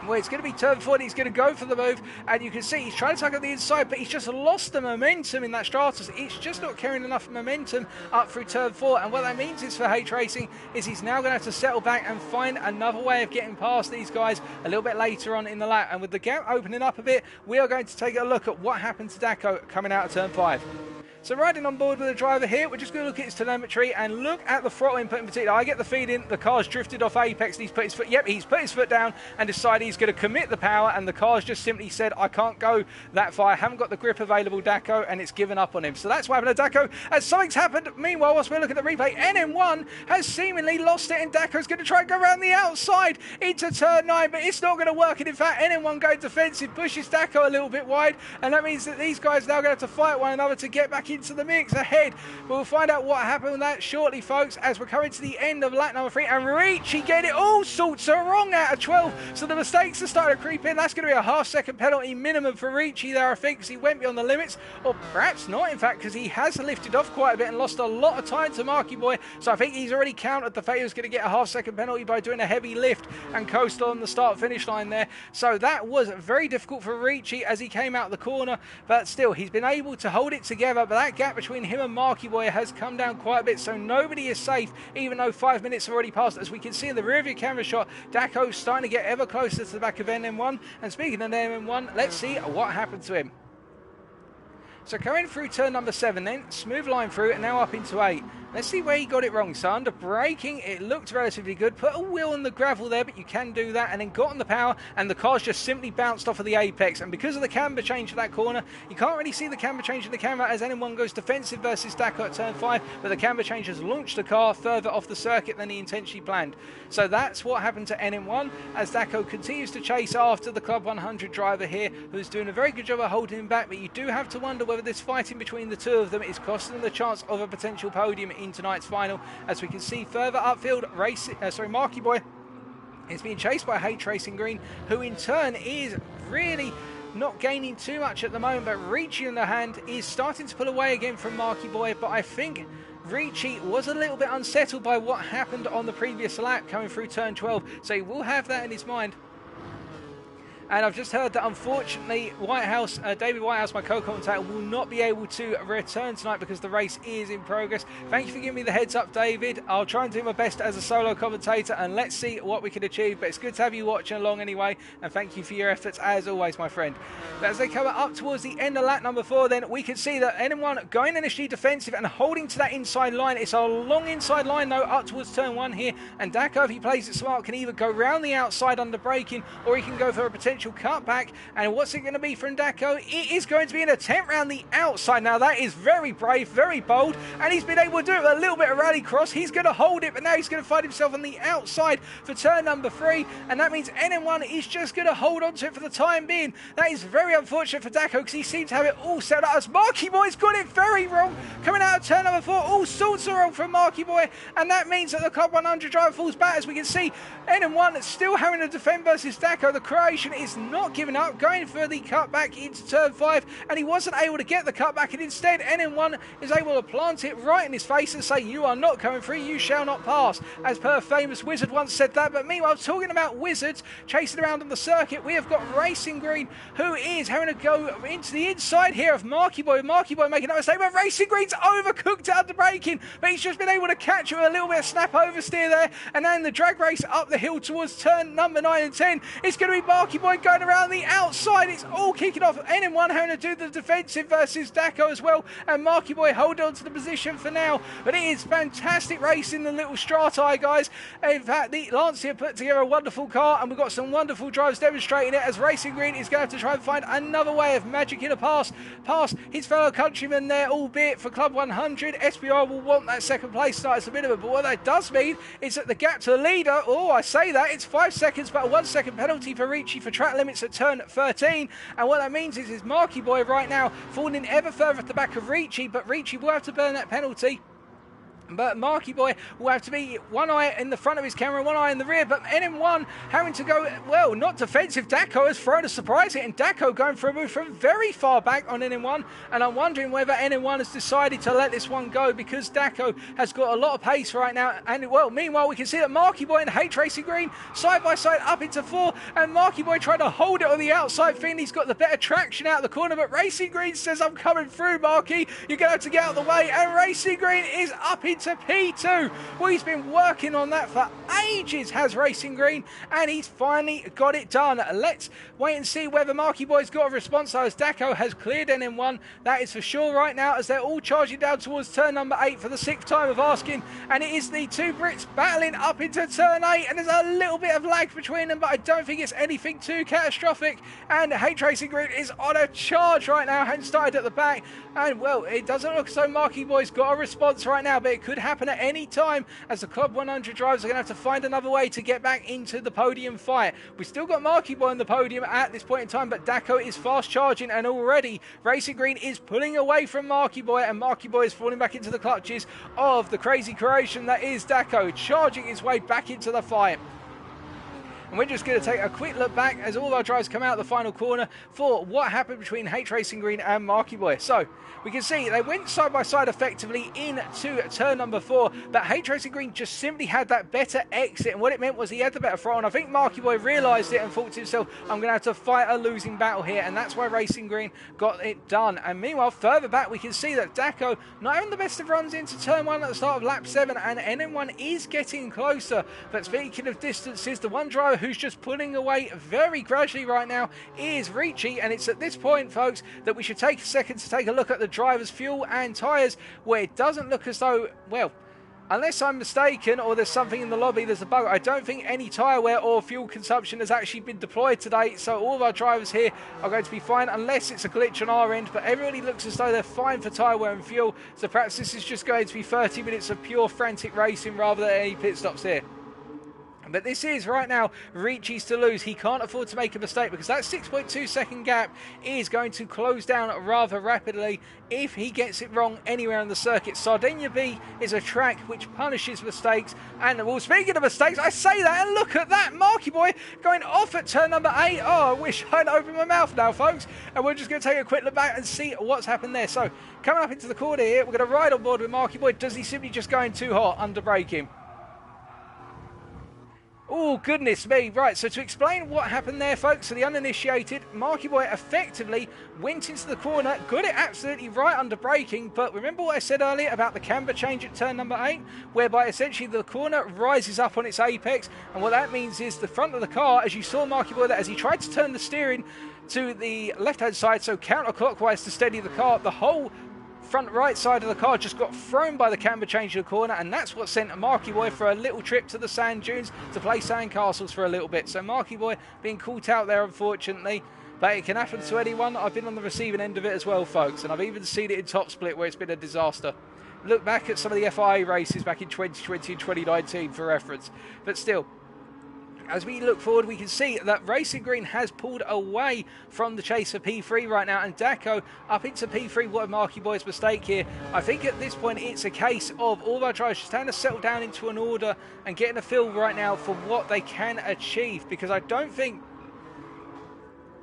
Speaker 1: Well, it's going to be turn 4 and he's going to go for the move, and you can see he's trying to tuck on the inside, but he's just lost the momentum in that Stratus. It's just not carrying enough momentum up through turn 4, and what that means is for H Racing is he's now going to have to settle back and find another way of getting past these guys a little bit later on in the lap. And with the gap opening up a bit, we are going to take a look at what happened to Daco coming out of turn 5. So riding on board with the driver here, we're just going to look at his telemetry and look at the throttle input in particular. I get the feeling the car's drifted off apex and he's put his foot down and decided he's going to commit the power, and the car's just simply said, I can't go that far, I haven't got the grip available, Daco, and it's given up on him. So that's what happened to Daco, as something's happened. Meanwhile, whilst we're looking at the replay, NM1 has seemingly lost it, and Daco's going to try and go around the outside into turn 9, but it's not going to work. And in fact, NM1 going defensive, pushes Daco a little bit wide, and that means that these guys are now going to have to fight one another to get back into the mix ahead. We'll find out what happened with that shortly, folks, as we're coming to the end of lap number 3. And Ricci getting it all sorts of wrong out of 12. So the mistakes are starting to creep in. That's going to be a half-second penalty minimum for Ricci there, I think, because he went beyond the limits. Or perhaps not, in fact, because he has lifted off quite a bit and lost a lot of time to Marky Boy. So I think he's already counted the fact he was going to get a half-second penalty by doing a heavy lift and coast on the start-finish line there. So that was very difficult for Ricci as he came out the corner. But still, he's been able to hold it together. But that gap between him and Marky Boy has come down quite a bit. So nobody is safe, even though 5 minutes have already passed. As we can see in the rear view camera shot, Daco's starting to get ever closer to the back of NM1. And speaking of NM1, let's see what happened to him. So going through turn number 7 then, smooth line through and now up into 8. Let's see where he got it wrong. So under braking, it looked relatively good. Put a wheel on the gravel there, but you can do that. And then got on the power, and the car's just simply bounced off of the apex. And because of the camber change for that corner, you can't really see the camber change in the camera as NM1 goes defensive versus Daco at turn 5. But the camber change has launched the car further off the circuit than he intentionally planned. So that's what happened to NM1 as Daco continues to chase after the Club 100 driver here, who's doing a very good job of holding him back. But you do have to wonder whether this fighting between the two of them is costing them the chance of a potential podium in tonight's final. As we can see further upfield, Marky Boy is being chased by H Racing Green, who in turn is really not gaining too much at the moment, but Ricci in the hand is starting to pull away again from Marky Boy. But I think Ricci was a little bit unsettled by what happened on the previous lap coming through turn 12, so he will have that in his mind. And I've just heard that unfortunately David Whitehouse, my co-commentator, will not be able to return tonight because the race is in progress. Thank you for giving me the heads up, David. I'll try and do my best as a solo commentator and let's see what we can achieve. But it's good to have you watching along anyway, and thank you for your efforts as always, my friend. But as they come up towards the end of lap number 4, then we can see that NM1 going initially defensive and holding to that inside line. It's a long inside line though up towards turn 1 here, and Daco, if he plays it smart, can either go round the outside under braking or he can go for a potential cut back. And what's it going to be from Daco? It is going to be an attempt round the outside. Now that is very brave, very bold, and he's been able to do it with a little bit of rallycross. He's going to hold it, but now he's going to find himself on the outside for turn number 3, and that means NM1 is just going to hold on to it for the time being. That is very unfortunate for Daco because he seems to have it all set up as Marky Boy's got it very wrong. Coming out of turn number 4, all sorts of wrong from Marky Boy, and that means that the Club 100 driver falls back. As we can see, NM1 still having to defend versus Daco. The Croatian is not giving up, going for the cutback into turn 5, and he wasn't able to get the cutback, and instead NM1 is able to plant it right in his face and say, "You are not coming through, you shall not pass," as per famous Wizard once said that. But meanwhile, talking about Wizards chasing around on the circuit, we have got Racing Green, who is having to go into the inside here of Marky Boy. Marky Boy making that mistake, but Racing Green's overcooked it under braking, but he's just been able to catch it with a little bit of snap oversteer there. And then the drag race up the hill towards turn number 9 and 10, it's going to be Marky Boy going around the outside. It's all kicking off. NM1 having to do the defensive versus Daco as well, and Marky Boy hold on to the position for now. But it is fantastic race in the little Strati, guys. In fact, the Lancia put together a wonderful car, and we've got some wonderful drivers demonstrating it as Racing Green is going to have to try and find another way of magic in a past his fellow countrymen there, albeit for Club 100. SBR will want that second place start as a minimum, but what that does mean is that the gap to the leader, I say that, it's 5 seconds, but a 1 second penalty for Ricci for track limits at turn 13. And what that means is Marky Boy right now falling ever further at the back of Ricci, but Ricci will have to burn that penalty. But Marky Boy will have to be one eye in the front of his camera, one eye in the rear. But NM1 having to go, well, not defensive. Daco has thrown a surprise hit, and Daco going for a move from very far back on NM1. And I'm wondering whether NM1 has decided to let this one go because Daco has got a lot of pace right now. And, well, meanwhile, we can see that Marky Boy and H Racing Green side by side up into 4. And Marky Boy trying to hold it on the outside thing. He's got the better traction out of the corner. But Racing Green says, "I'm coming through, Marky. You're going to have to get out of the way." And Racing Green is up into P2. Well, he's been working on that for ages, has Racing Green, and he's finally got it done. Let's wait and see whether Marky Boy's got a response, as Daco has cleared NM1. That is for sure right now, as they're all charging down towards turn number 8 for the 6th time of asking, and it is the two Brits battling up into turn 8, and there's a little bit of lag between them, but I don't think it's anything too catastrophic. And H Racing Green is on a charge right now, having started at the back, and, well, it doesn't look so Marky Boy's got a response right now, but it It could happen at any time, as the Club 100 drivers are going to have to find another way to get back into the podium fight. We've still got Marky Boy on the podium at this point in time, but Daco is fast charging, and already Racing Green is pulling away from Marky Boy, and Marky Boy is falling back into the clutches of the crazy Croatian that is Daco, charging his way back into the fight. And we're just going to take a quick look back as all of our drivers come out of the final corner for what happened between H Racing Green and Marky Boy. So we can see they went side by side effectively into turn number 4, but H Racing Green just simply had that better exit, and what it meant was he had the better throttle, and I think Marky Boy realised it and thought to himself, I'm going to have to fight a losing battle here, and that's why Racing Green got it done. And meanwhile, further back, we can see that Daco not having the best of runs into turn 1 at the start of lap 7, and NM1 is getting closer. But speaking of distances, the one driver who's just pulling away very gradually right now is Ricci, and it's at this point, folks, that we should take a second to take a look at the driver's fuel and tyres, where it doesn't look as though, well, unless I'm mistaken or there's something in the lobby, there's a bug, I don't think any tyre wear or fuel consumption has actually been deployed today, so all of our drivers here are going to be fine, unless it's a glitch on our end, but everybody looks as though they're fine for tyre wear and fuel, so perhaps this is just going to be 30 minutes of pure frantic racing rather than any pit stops here. But this is right now Ricci's to lose. He can't afford to make a mistake, because that 6.2 second gap is going to close down rather rapidly if he gets it wrong anywhere on the circuit. Sardinia B is a track which punishes mistakes, and well, speaking of mistakes, I say that and look at that, Marky Boy going off at turn number 8. Oh, I wish I'd opened my mouth now, folks, and we're just going to take a quick look back and see what's happened there. So coming up into the corner here, we're going to ride on board with Marky Boy. Does he simply just go in too hot under braking? Oh, goodness me. Right, so to explain what happened there, folks, to the uninitiated, Marky Boy effectively went into the corner, got it absolutely right under braking, but remember what I said earlier about the camber change at turn number 8, whereby essentially the corner rises up on its apex, and what that means is the front of the car, as you saw Marky Boy there, as he tried to turn the steering to the left-hand side, so counterclockwise to steady the car, the whole front right side of the car just got thrown by the camber change of the corner, and that's what sent Marky Boy for a little trip to the sand dunes to play sand castles for a little bit. So Marky Boy being caught out there, unfortunately, but it can happen to anyone. I've been on the receiving end of it as well, folks, and I've even seen it in Top Split where it's been a disaster. Look back at some of the FIA races back in 2020 and 2019 for reference, but still, as we look forward, we can see that Racing Green has pulled away from the chase for P3 right now, and Daco up into P3. What a Marky Boy's mistake here. I think at this point it's a case of all of our drivers just trying to settle down into an order and getting a feel right now for what they can achieve, because I don't think,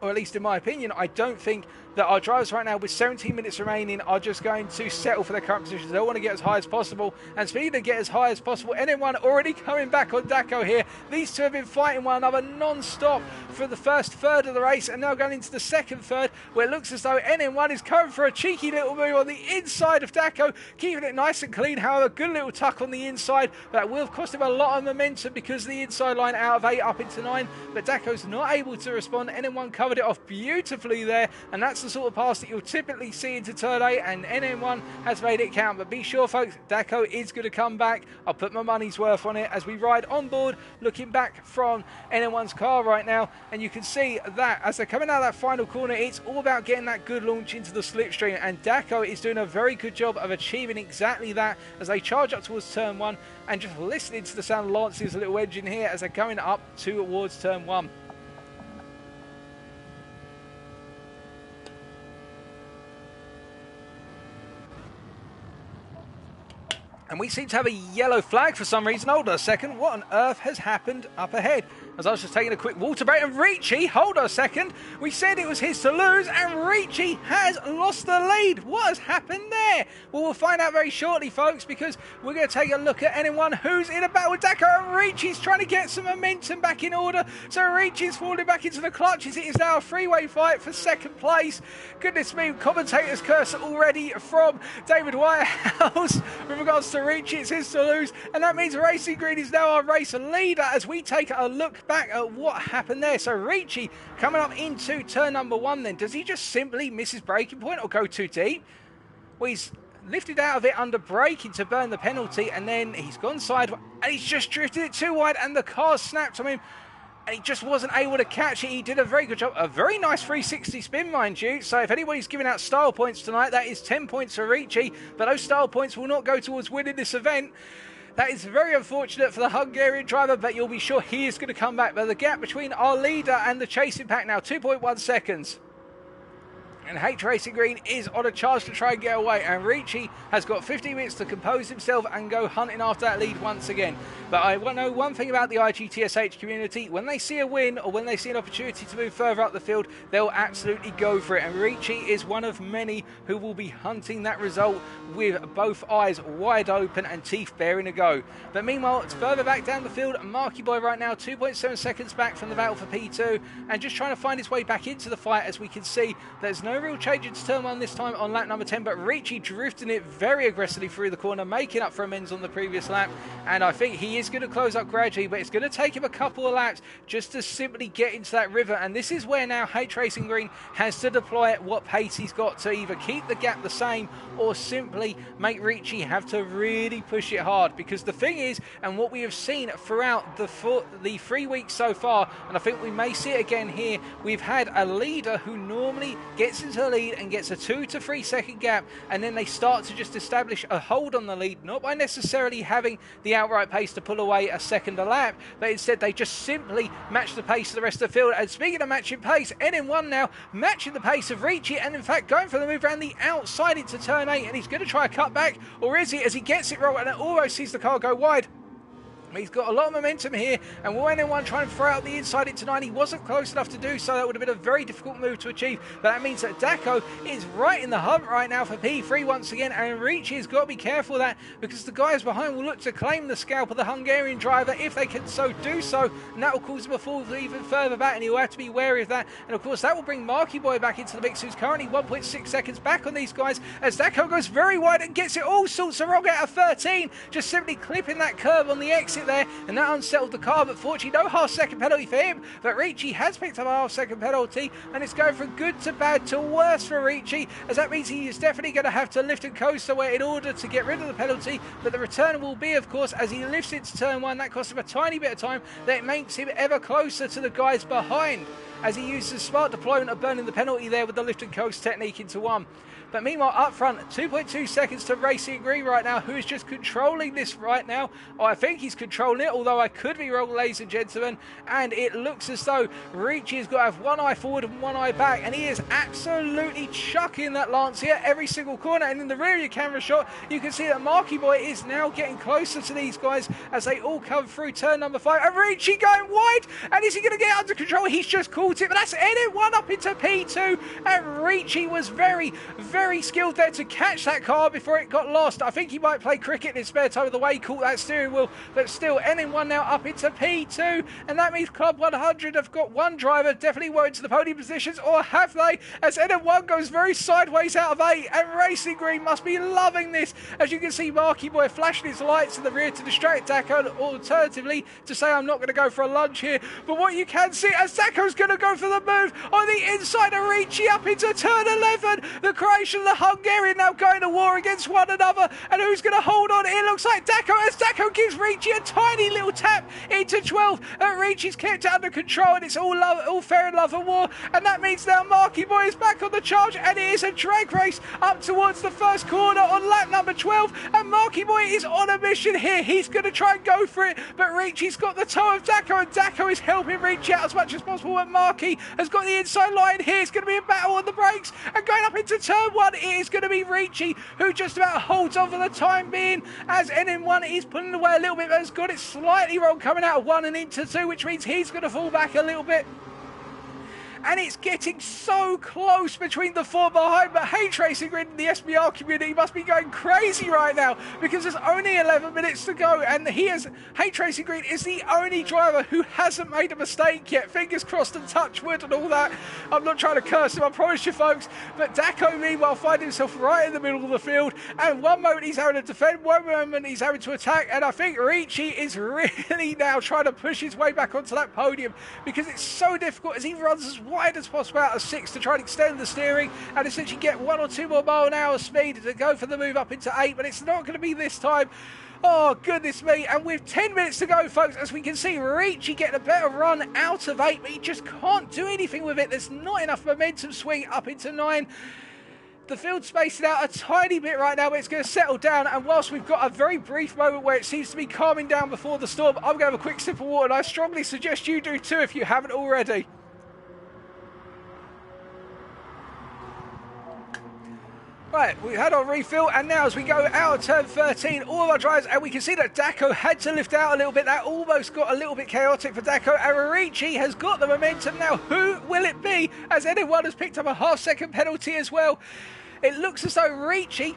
Speaker 1: or at least in my opinion, I don't think that our drivers right now with 17 minutes remaining are just going to settle for their current positions. They want to get as high as possible, and speed to get as high as possible. NM1 already coming back on Daco here. These two have been fighting one another non-stop for the first third of the race, and now going into the second third, where it looks as though NM1 is coming for a cheeky little move on the inside of Daco, keeping it nice and clean. However, good little tuck on the inside. That will have cost him a lot of momentum, because the inside line out of 8 up into 9, but Daco's not able to respond. NM1 covered it off beautifully there, and that's the sort of pass that you'll typically see into turn 8, and NM1 has made it count. But be sure, folks, Daco is going to come back. I'll put my money's worth on it as we ride on board, looking back from NM1's car right now, and you can see that as they're coming out of that final corner, it's all about getting that good launch into the slipstream, and Daco is doing a very good job of achieving exactly that as they charge up towards turn 1, and just listening to the sound of Lance's little engine here as they're going up towards turn 1. And we seem to have a yellow flag for some reason. Hold on a second. What on earth has happened up ahead? As I was just taking a quick water break, and Ricci, hold on a second. We said it was his to lose, and Ricci has lost the lead. What has happened there? Well, we'll find out very shortly, folks, because we're going to take a look at anyone who's in a battle with Daco, and Ricci's trying to get some momentum back in order. So Ricci's falling back into the clutches. It is now a three-way fight for second place. Goodness me, commentator's curse already from David Whitehouse with regards to Ricci. It's his to lose, and that means Racing Green is now our race leader as we take a look back at what happened there. So Ricci coming up into turn number 1 then. Does he just simply miss his braking point or go too deep? Well, he's lifted out of it under braking to burn the penalty, and then he's gone sideways and he's just drifted it too wide, and the car snapped on him. and he just wasn't able to catch it. He did a very good job. A very nice 360 spin, mind you. So if anybody's giving out style points tonight, that is 10 points for Ricci, but those style points will not go towards winning this event. That is very unfortunate for the Hungarian driver, but you'll be sure he is going to come back. But the gap between our leader and the chasing pack now, 2.1 seconds. And H Racing Green is on a charge to try and get away, and Ricci has got 15 minutes to compose himself and go hunting after that lead once again. But I know one thing about the IGTSH community: when they see a win or when they see an opportunity to move further up the field, they'll absolutely go for it, and Ricci is one of many who will be hunting that result with both eyes wide open and teeth baring a go. But meanwhile, it's further back down the field. Marky Boy right now 2.7 seconds back from the battle for P2, and just trying to find his way back into the fight. As we can see, there's no real change into turn 1 this time on lap number 10, but Ricci drifting it very aggressively through the corner, making up for amends on the previous lap, and I think he is going to close up gradually, but it's going to take him a couple of laps just to simply get into that river. And this is where now H Racing Green has to deploy what pace he's got to either keep the gap the same or simply make Ricci have to really push it hard. Because the thing is, and what we have seen throughout the 3 weeks so far, and I think we may see it again here, we've had a leader who normally gets into the lead and gets a 2 to 3 second gap, and then they start to just establish a hold on the lead, not by necessarily having the outright pace to pull away a second a lap, but instead they just simply match the pace of the rest of the field. And speaking of matching pace, NN1 now matching the pace of Ricci, and in fact going for the move around the outside into turn 8, and he's going to try a cut back, or is he, as he gets it wrong and it almost sees the car go wide. He's got a lot of momentum here, and will NN1 try and throw out the inside into 9? He wasn't close enough to do so. That would have been a very difficult move to achieve, but that means that Daco is right in the hunt right now for P3 once again, and Ricci has got to be careful of that, because the guys behind will look to claim the scalp of the Hungarian driver if they can so do so, and that will cause him a fall even further back, and he'll have to be wary of that. And of course that will bring Marky Boy back into the mix, who's currently 1.6 seconds back on these guys, as Daco goes very wide and gets it all sorts of wrong out of 13, just simply clipping that curb on the exit there, and that unsettled the car. But fortunately no half-second penalty for him, but Ricci has picked up a half-second penalty, and it's going from good to bad to worse for Ricci, as that means he is definitely going to have to lift and coast away in order to get rid of the penalty. But the return will be, of course, as he lifts into turn 1. That costs him a tiny bit of time, that makes him ever closer to the guys behind, as he uses smart deployment of burning the penalty there with the lift and coast technique into 1. But meanwhile, up front, 2.2 seconds to Racing Green right now, who is just controlling this right now. Oh, I think he's controlling it, although I could be wrong, ladies and gentlemen. And it looks as though Ricci has got to have one eye forward and one eye back, and he is absolutely chucking that Lancia every single corner. And in the rear of your camera shot, you can see that Marky Boy is now getting closer to these guys as they all come through turn number 5. And Ricci going wide, and is he going to get under control? He's just caught it, but that's NN1 up into P2, and Ricci was very skilled there to catch that car before it got lost. I think he might play cricket in his spare time with the way he caught that steering wheel, but still, NN1 now up into P2, and that means Club 100 have got one driver definitely well into the podium positions, or have they, as NN1 goes very sideways out of 8, and Racing Green must be loving this, as you can see Marky Boy flashing his lights in the rear to distract Daco, alternatively to say I'm not going to go for a lunge here. But what you can see, as Daco's going to go for the move on the inside of Ricci up into turn 11, the Croatian and the Hungarian now going to war against one another, and who's going to hold on? It looks like Daco, as Daco gives Ricci a tiny little tap into 12, and Ricci's kept it under control, and it's all fair in love and war, and that means now Marky Boy is back on the charge, and it is a drag race up towards the first corner on lap number 12, and Marky Boy is on a mission here. He's going to try and go for it, but Ricci's got the toe of Daco, and Daco is helping Ricci out as much as possible, and Marky has got the inside line here. It's going to be a battle on the brakes, and going up into turn 1, it is going to be Ricci who just about holds on for the time being, as NN1 is pulling away a little bit, but has got it slightly wrong coming out of 1 and into 2, which means he's going to fall back a little bit. And it's getting so close between the 4 behind, but H Racing Green and the SBR community must be going crazy right now, because there's only 11 minutes to go, and H Racing Green is the only driver who hasn't made a mistake yet. Fingers crossed and touch wood and all that. I'm not trying to curse him, I promise you folks, but Daco meanwhile finds himself right in the middle of the field, and one moment he's having to defend, one moment he's having to attack, and I think Ricci is really now trying to push his way back onto that podium, because it's so difficult as he runs as wide as possible out of 6 to try and extend the steering and essentially get 1 or 2 more mile an hour speed to go for the move up into 8, but it's not going to be this time. Oh, goodness me. And with 10 minutes to go, folks, as we can see, Ricci getting a better run out of 8, but he just can't do anything with it. There's not enough momentum swing up into 9. The field's spacing out a tiny bit right now, but it's going to settle down. And whilst we've got a very brief moment where it seems to be calming down before the storm, I'm going to have a quick sip of water, and I strongly suggest you do too if you haven't already. Right, we've had our refill, and now as we go out of turn 13, all of our drivers, and we can see that Daco had to lift out a little bit. That almost got a little bit chaotic for Daco, and Ricci has got the momentum now. Who will it be, as anyone has picked up a half-second penalty as well? It looks as though Ricci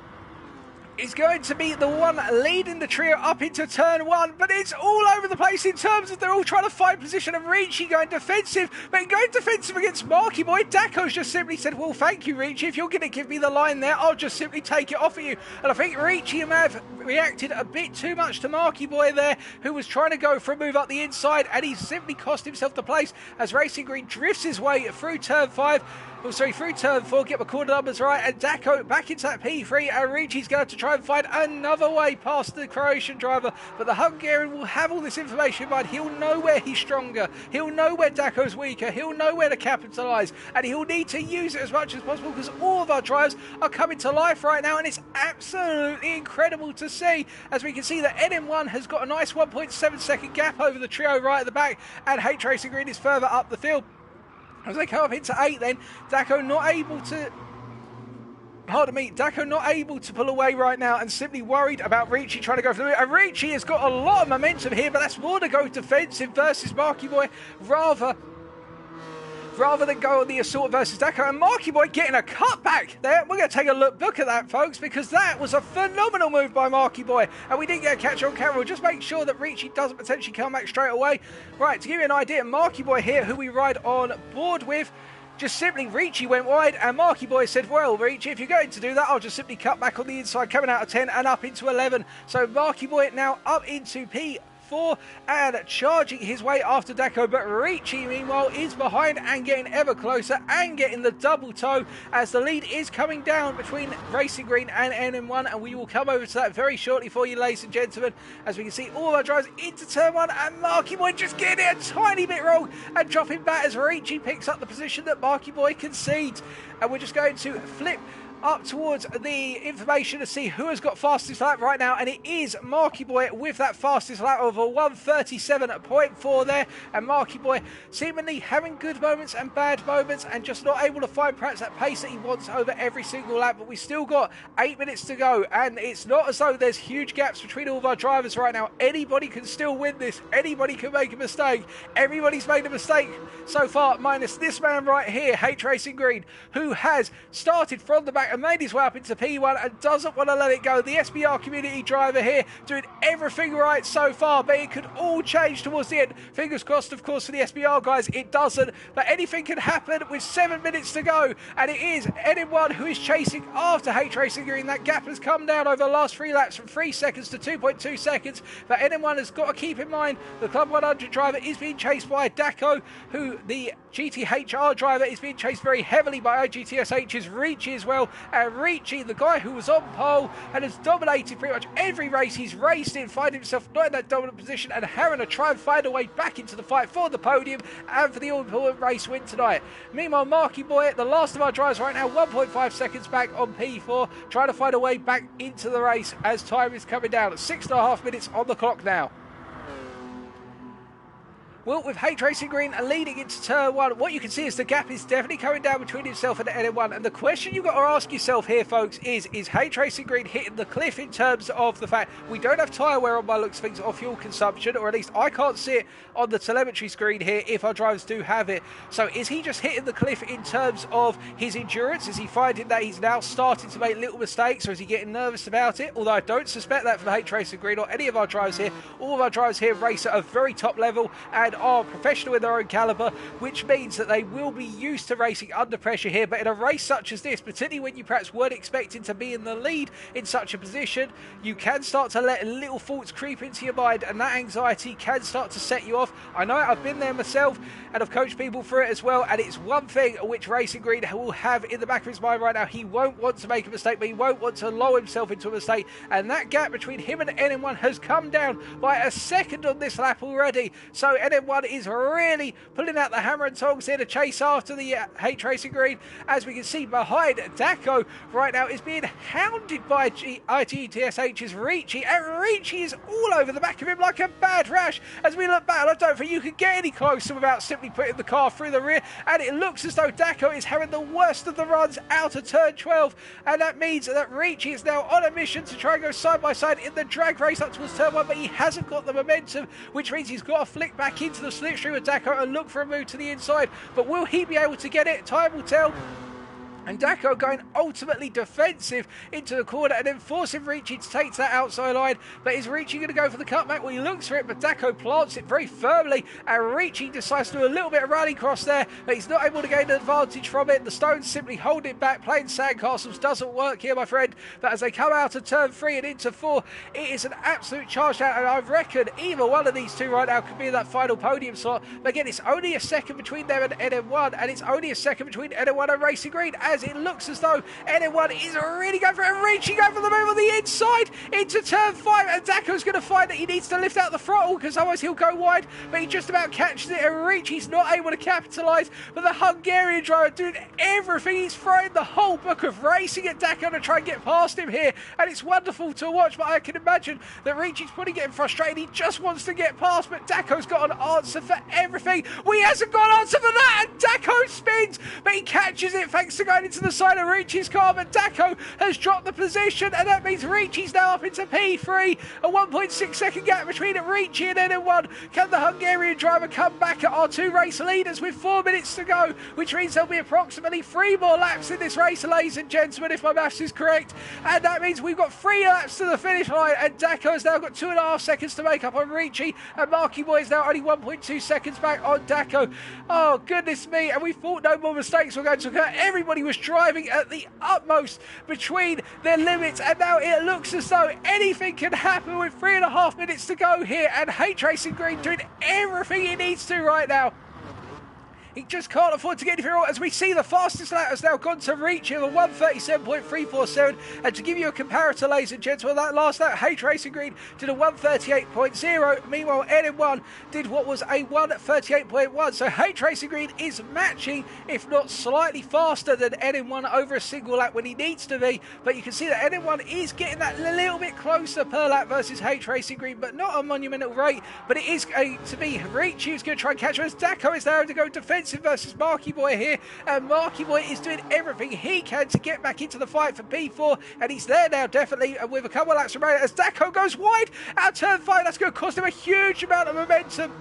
Speaker 1: is going to be the one leading the trio up into turn 1, but it's all over the place in terms of they're all trying to find position, and Ricci going defensive, but going defensive against Marky Boy. Daco's just simply said, well, thank you, Ricci. If you're going to give me the line there, I'll just simply take it off of you. And I think Ricci may have reacted a bit too much to Marky Boy there, who was trying to go for a move up the inside, and he simply cost himself the place as Racing Green drifts his way through turn 5. Through turn 4, get my quarter numbers right, and Daco back into that P3, and Ricci's going to try and find another way past the Croatian driver, but the Hungarian will have all this information in mind. He'll know where he's stronger, he'll know where Daco's weaker, he'll know where to capitalise, and he'll need to use it as much as possible, because all of our drivers are coming to life right now, and it's absolutely incredible to see, as we can see that NM1 has got a nice 1.7 second gap over the trio right at the back, and H Racing Green is further up the field. As they come up into 8 then, Daco not able to... Daco not able to pull away right now, and simply worried about Ricci trying to go for the move. And Ricci has got a lot of momentum here, but that's more to go defensive versus Marky Boy rather than go on the assault versus Daco. And Marky Boy getting a cutback there. We're going to take a look at that, folks, because that was a phenomenal move by Marky Boy. And we didn't get a catch on camera. We'll just make sure that Ricci doesn't potentially come back straight away. Right, to give you an idea, Marky Boy here, who we ride on board with, just simply Ricci went wide, and Marky Boy said, well, Ricci, if you're going to do that, I'll just simply cut back on the inside, coming out of 10 and up into 11. So Marky Boy now up into P4 and charging his way after Daco, but Ricci meanwhile is behind and getting ever closer and getting the double toe as the lead is coming down between Racing Green and NM1, and we will come over to that very shortly for you, ladies and gentlemen, as we can see all of our drivers into turn 1, and Marky Boy just getting it a tiny bit wrong and dropping back as Ricci picks up the position that Marky Boy concedes. And we're just going to flip up towards the information to see who has got fastest lap right now, and it is Marky Boy with that fastest lap of a 1:37.4 there, and Marky Boy seemingly having good moments and bad moments and just not able to find perhaps that pace that he wants over every single lap. But we still got 8 minutes to go, and it's not as though there's huge gaps between all of our drivers right now. Anybody can still win this, anybody can make a mistake. Everybody's made a mistake so far, minus this man right here, H Racing Green, who has started from the back and made his way up into P1 and doesn't want to let it go. The SBR community driver here doing everything right so far, but it could all change towards the end. Fingers crossed, of course, for the SBR guys, it doesn't, but anything can happen with 7 minutes to go, and it is NM1 who is chasing after H Racing Green. That gap has come down over the last 3 laps from 3 seconds to 2.2 seconds, but NM1 has got to keep in mind the Club 100 driver is being chased by Daco, who the GTHR driver is being chased very heavily by IGTSH's Ricci as well. And Ricci, the guy who was on pole and has dominated pretty much every race he's raced in, finding himself not in that dominant position and having to try and find a way back into the fight for the podium and for the all-important race win tonight. Meanwhile, Marky Boy, the last of our drivers right now, 1.5 seconds back on P4, trying to find a way back into the race as time is coming down. 6.5 minutes on the clock now. Well, with H Racing Green leading into turn 1, what you can see is the gap is definitely coming down between himself and NM1. And the question you've got to ask yourself here, folks, is H Racing Green hitting the cliff in terms of the fact we don't have tyre wear on by looks of things or fuel consumption, or at least I can't see it on the telemetry screen here if our drivers do have it. So is he just hitting the cliff in terms of his endurance? Is he finding that he's now starting to make little mistakes, or is he getting nervous about it? Although I don't suspect that from H Racing Green or any of our drivers here. All of our drivers here race at a very top level and are professional in their own caliber, which means that they will be used to racing under pressure here. But in a race such as this, particularly when you perhaps weren't expecting to be in the lead in such a position, you can start to let little thoughts creep into your mind, and that anxiety can start to set you off. I know I've been there myself, and I've coached people through it as well, and it's one thing which Racing Green will have in the back of his mind right now. He won't want to make a mistake, but he won't want to lull himself into a mistake, and that gap between him and NM1 has come down by a second on this lap already. So NM1 is really pulling out the hammer and tongs here to chase after the H Racing Green. As we can see behind, Daco right now is being hounded by ITTSH's Ricci, and Ricci is all over the back of him like a bad rash. As we look back, I don't think you can get any closer without simply putting the car through the rear, and it looks as though Daco is having the worst of the runs out of turn 12, and that means that Ricci is now on a mission to try and go side by side in the drag race up towards turn 1, but he hasn't got the momentum, which means he's got to flick back into the slipstream with Daco and look for a move to the inside. But will he be able to get it? Time will tell. And Daco going ultimately defensive into the corner and then forcing Ricci to take to that outside line. But is Ricci going to go for the cutback? Well, he looks for it, but Daco plants it very firmly, and Ricci decides to do a little bit of rally cross there, but he's not able to gain an advantage from it. The stones simply hold it back. Playing sandcastles doesn't work here, my friend. But as they come out of turn 3 and into 4, it is an absolute charge out, and I reckon either one of these two right now could be in that final podium slot. But again, it's only a second between them and NM1, and it's only a second between NM1 and Racing Green, as it looks as though NM1 is really going for it. Ricci going for the move on the inside into turn 5, and Daco's going to find that he needs to lift out the throttle because otherwise he'll go wide, but he just about catches it, and Ricci's not able to capitalise. But the Hungarian driver doing everything. He's throwing the whole book of racing at Daco to try and get past him here, and it's wonderful to watch. But I can imagine that Ricci's probably getting frustrated. He just wants to get past, but Daco's got an answer for everything. Well, he hasn't got an answer for that, and Daco spins, but he catches it thanks to going into the side of Ricci's car. But Daco has dropped the position, and that means Ricci's now up into P3. A 1.6 second gap between Ricci and NM1. Can the Hungarian driver come back at our two race leaders with 4 minutes to go, which means there'll be approximately 3 more laps in this race, ladies and gentlemen, if my maths is correct. And that means we've got 3 laps to the finish line, and Daco has now got 2.5 seconds to make up on Ricci, and Marky Boy is now only 1.2 seconds back on Daco. Oh, goodness me, and we thought no more mistakes were going to occur. Everybody was driving at the utmost between their limits, and now it looks as though anything can happen with 3.5 minutes to go here, and H Racing Green doing everything he needs to right now. He just can't afford to get anything wrong, as we see the fastest lap has now gone to Ricci of a 1:37.347. And to give you a comparator, ladies and gentlemen, that last lap, H Racing Green did a 1:38.0. Meanwhile, NM1 did what was a 1:38.1. So H Racing Green is matching, if not slightly faster than NM1 over a single lap when he needs to be. But you can see that NM1 is getting that little bit closer per lap versus H Racing Green, but not a monumental rate. But it is going to be Ricci who's going to try and catch him, as Daco is there to go defensive versus Marky Boy here, and Marky Boy is doing everything he can to get back into the fight for P4, and he's there now definitely, and with a couple of laps remaining as Daco goes wide out turn 5. That's going to cost him a huge amount of momentum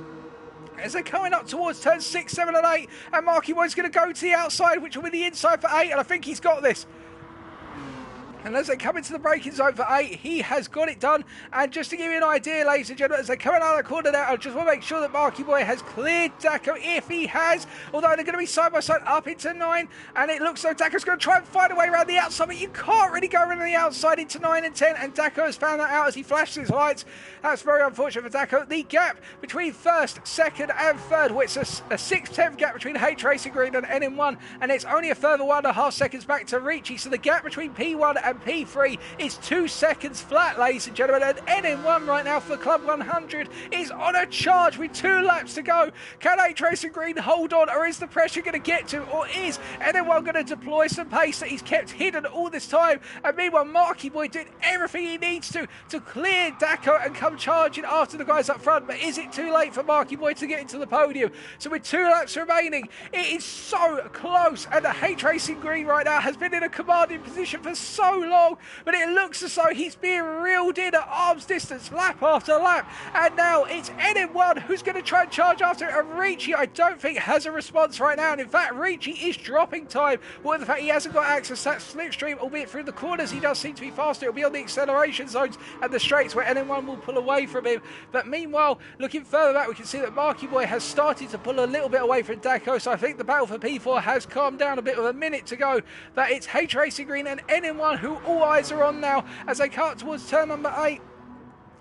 Speaker 1: as they're coming up towards turn 6, 7 and 8, and Marky Boy's going to go to the outside, which will be the inside for 8, and I think he's got this. And as they come into the braking zone for 8, he has got it done. And just to give you an idea, ladies and gentlemen, as they're coming out of the corner now, I just want to make sure that Marky Boy has cleared Daco, if he has. Although they're going to be side by side up into 9. And it looks like Daco's going to try and find a way around the outside, but you can't really go around the outside into 9 and 10. And Daco has found that out as he flashes his lights. That's very unfortunate for Daco. The gap between first, second and third, which is a 6/10 gap between H Racing Green and NM1. And it's only a further 1.5 seconds back to Ricci. So the gap between P1 and P3 is 2 seconds flat, ladies and gentlemen, and NM1 right now for Club 100 is on a charge with 2 laps to go. Can H Racing Green hold on, or is the pressure going to get to, or is NM1 going to deploy some pace that he's kept hidden all this time? And meanwhile, Marky Boy did everything he needs to clear Daco and come charging after the guys up front, but is it too late for Marky Boy to get into the podium? So with 2 laps remaining, it is so close, and the H Racing Green right now has been in a commanding position for so long, but it looks as though he's being reeled in at arm's distance lap after lap. And now it's NM1 who's going to try and charge after it, and Ricci I don't think has a response right now, and in fact Ricci is dropping time. But with the fact he hasn't got access to that slipstream, albeit through the corners he does seem to be faster. It'll be on the acceleration zones and the straights where NM1 will pull away from him. But meanwhile, looking further back, we can see that Marky Boy has started to pull a little bit away from Daco, so I think the battle for P4 has calmed down a bit with a minute to go. But it's H Racing Green and NM1 who all eyes are on now as they cut towards turn number 8.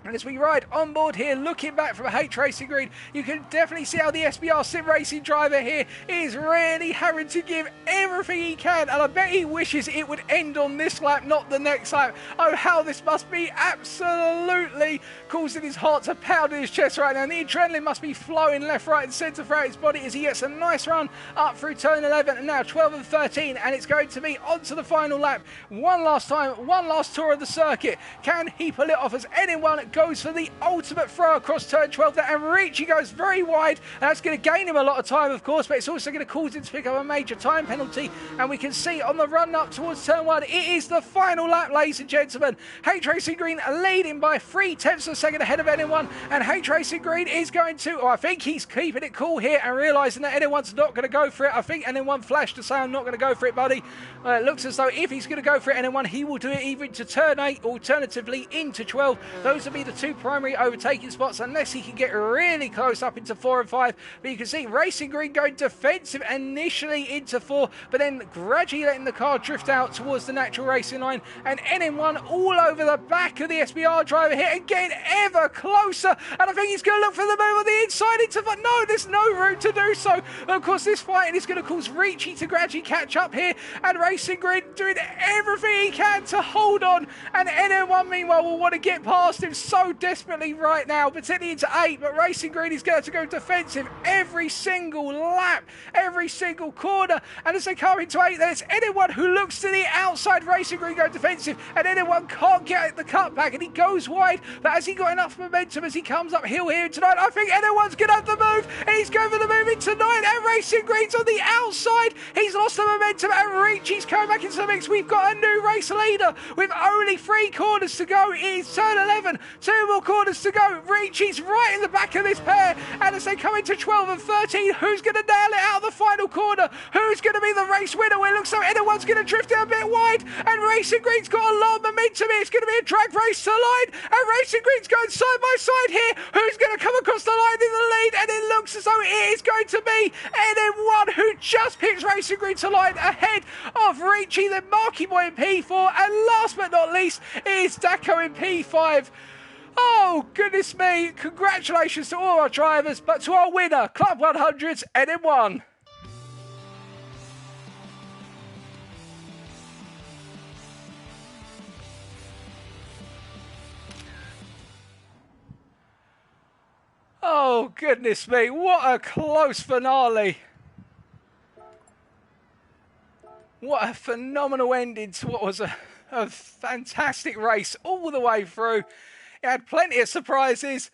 Speaker 1: And as we ride on board here, looking back from H Racing Green, you can definitely see how the SBR Sim Racing driver here is really having to give everything he can. And I bet he wishes it would end on this lap, not the next lap. Oh, how this must be absolutely causing his heart to pound in his chest right now. And the adrenaline must be flowing left, right and centre throughout his body as he gets a nice run up through turn 11 and now 12 and 13. And it's going to be on to the final lap. One last time, one last tour of the circuit. Can he pull it off as anyone goes for the ultimate throw across turn 12 there, and Ricci goes very wide, and that's going to gain him a lot of time of course, but it's also going to cause him to pick up a major time penalty. And we can see on the run up towards turn 1, it is the final lap, ladies and gentlemen. H Racing Green leading by 0.3 of a second ahead of NM1, and H Racing Green is going to, I think he's keeping it cool here and realising that NM1's not going to go for it. I think NM1 flashed to say, I'm not going to go for it, buddy. It looks as though if he's going to go for it, NM1, he will do it either into turn 8, alternatively into 12. Those will be the two primary overtaking spots unless he can get really close up into 4 and 5. But you can see Racing Green going defensive initially into 4, but then gradually letting the car drift out towards the natural racing line, and NM1 all over the back of the SBR driver here and getting ever closer. And I think he's going to look for the move on the inside into, but no, there's no room to do so. Of course, this fight is going to cause Ricci to gradually catch up here, and Racing Green doing everything he can to hold on, and NM1 meanwhile will want to get past him so desperately right now, particularly into 8, but Racing Green is going to go defensive every single lap, every single corner, and as they come into 8, there's anyone who looks to the outside. Racing Green go defensive, and anyone can't get the cutback, and he goes wide, but has he got enough momentum as he comes uphill here tonight? I think anyone's going to have the move, and he's going for the move into 9, and Racing Green's on the outside. He's lost the momentum, and Ricci's coming back into the mix. We've got a new race leader with only 3 corners to go. It is turn 11, 2 more corners to go. Ricci's right in the back of this pair, and as they come into 12 and 13, who's going to nail it out of the final corner? Who's going to be the race winner? Well, it looks like anyone's going to drift out a bit wide, and Racing Green's got a lot of momentum here. It's going to be a drag race to line, and Racing Green's going side by side here. Who's going to come across the line in the lead? And it looks as though it is going to be NM1 who just picks Racing Green to line ahead of Ricci, then Marky Boy in P4, and last but not least is Daco in P5. Oh, goodness me. Congratulations to all our drivers, but to our winner, Club 100's NM1. Oh, goodness me. What a close finale. What a phenomenal ending to what was a fantastic race all the way through. It had plenty of surprises.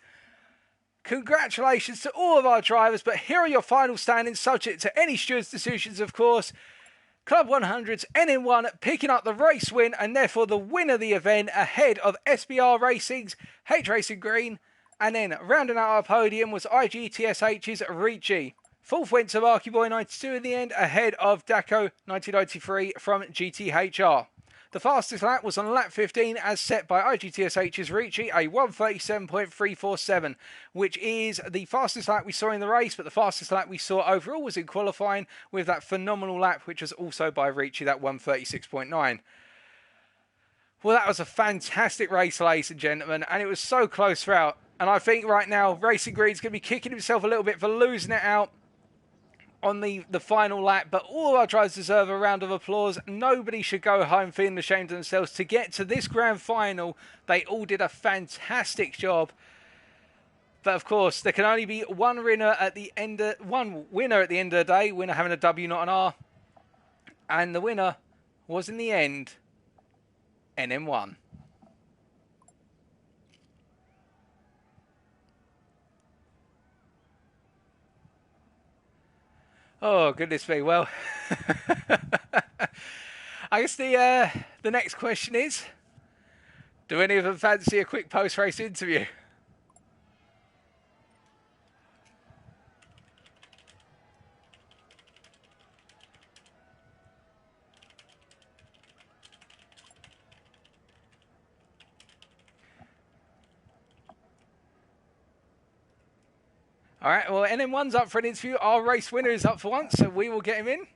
Speaker 1: Congratulations to all of our drivers, but here are your final standings, subject to any steward's decisions, of course. Club 100's NM1 picking up the race win, and therefore the winner of the event ahead of SBR Racing's H Racing Green. And then rounding out our podium was IGTSH's Ricci. Fourth went to Marky Boy 92 in the end, ahead of Daco 1993 from GTHR. The fastest lap was on lap 15 as set by IGTSH's Ricci, a 1:37.347, which is the fastest lap we saw in the race, but the fastest lap we saw overall was in qualifying with that phenomenal lap, which was also by Ricci, that 1:36.9. Well, that was a fantastic race, ladies and gentlemen, and it was so close throughout. And I think right now, Racing Green's going to be kicking himself a little bit for losing it out on the final lap, but all our drivers deserve a round of applause. Nobody should go home feeling ashamed of themselves. To get to this grand final, they all did a fantastic job. But of course, there can only be one winner at the end of the day. Winner having a W, not an R. And the winner was in the end NM1. Oh, goodness me. Well, I guess the The next question is, do any of them fancy a quick post-race interview? All right, well, NM1's up for an interview. Our race winner is up for once, so we will get him in.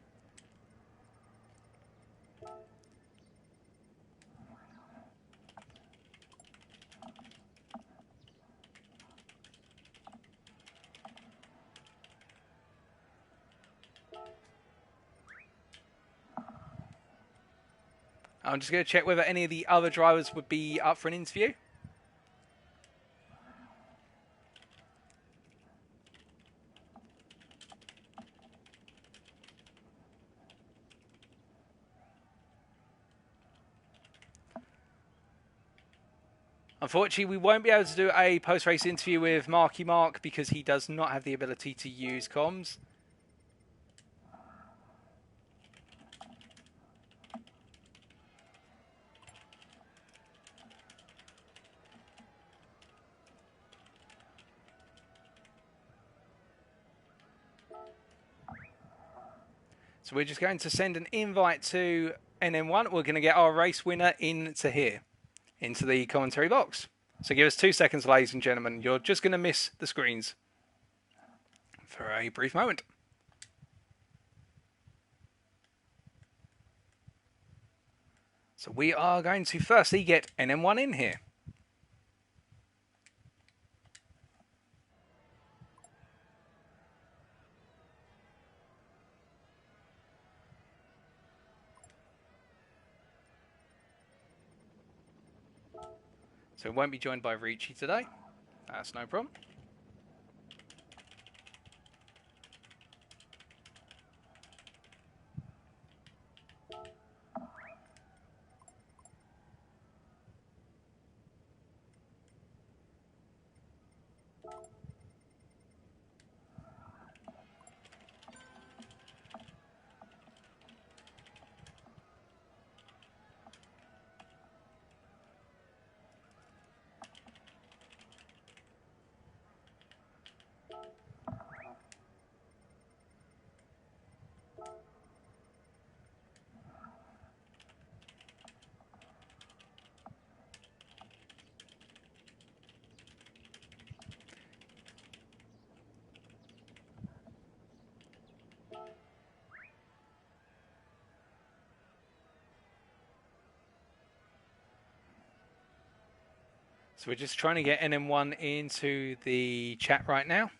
Speaker 1: I'm just going to check whether any of the other drivers would be up for an interview. Unfortunately, we won't be able to do a post-race interview with Marky Mark because he does not have the ability to use comms. So we're just going to send an invite to NM1. We're going to get our race winner into here, into the commentary box. So give us 2 seconds, ladies and gentlemen. You're just going to miss the screens for a brief moment. So we are going to firstly get NM1 in here. So it won't be joined by Ricci today. That's no problem. So we're just trying to get NM1 into the chat right now.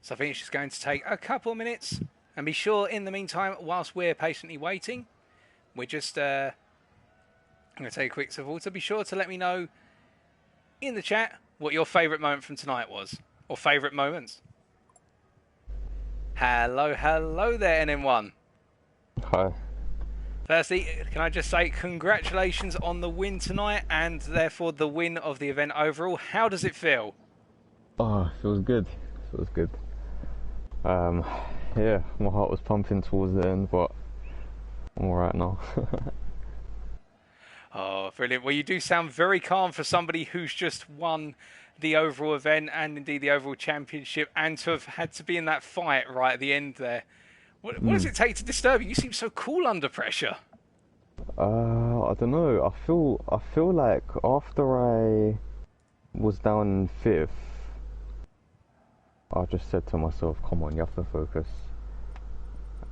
Speaker 1: So I think it's just going to take a couple of minutes. And be sure, in the meantime, whilst we're patiently waiting, we're just I'm going to take a quick sip of water. Be sure to let me know in the chat what your favourite moment from tonight was. Or favourite moments. Hello there, NM1.
Speaker 2: Hi.
Speaker 1: Firstly, can I just say congratulations on the win tonight and therefore the win of the event overall. How does it feel?
Speaker 2: Oh, it feels good. Feels good. Yeah, my heart was pumping towards the end, but I'm alright now.
Speaker 1: Oh, brilliant. Well, you do sound very calm for somebody who's just won the overall event and indeed the overall championship and to have had to be in that fight right at the end there. What does it take to disturb you? You seem so cool under pressure.
Speaker 2: I don't know. I feel like after I was down in fifth, I just said to myself, come on, you have to focus.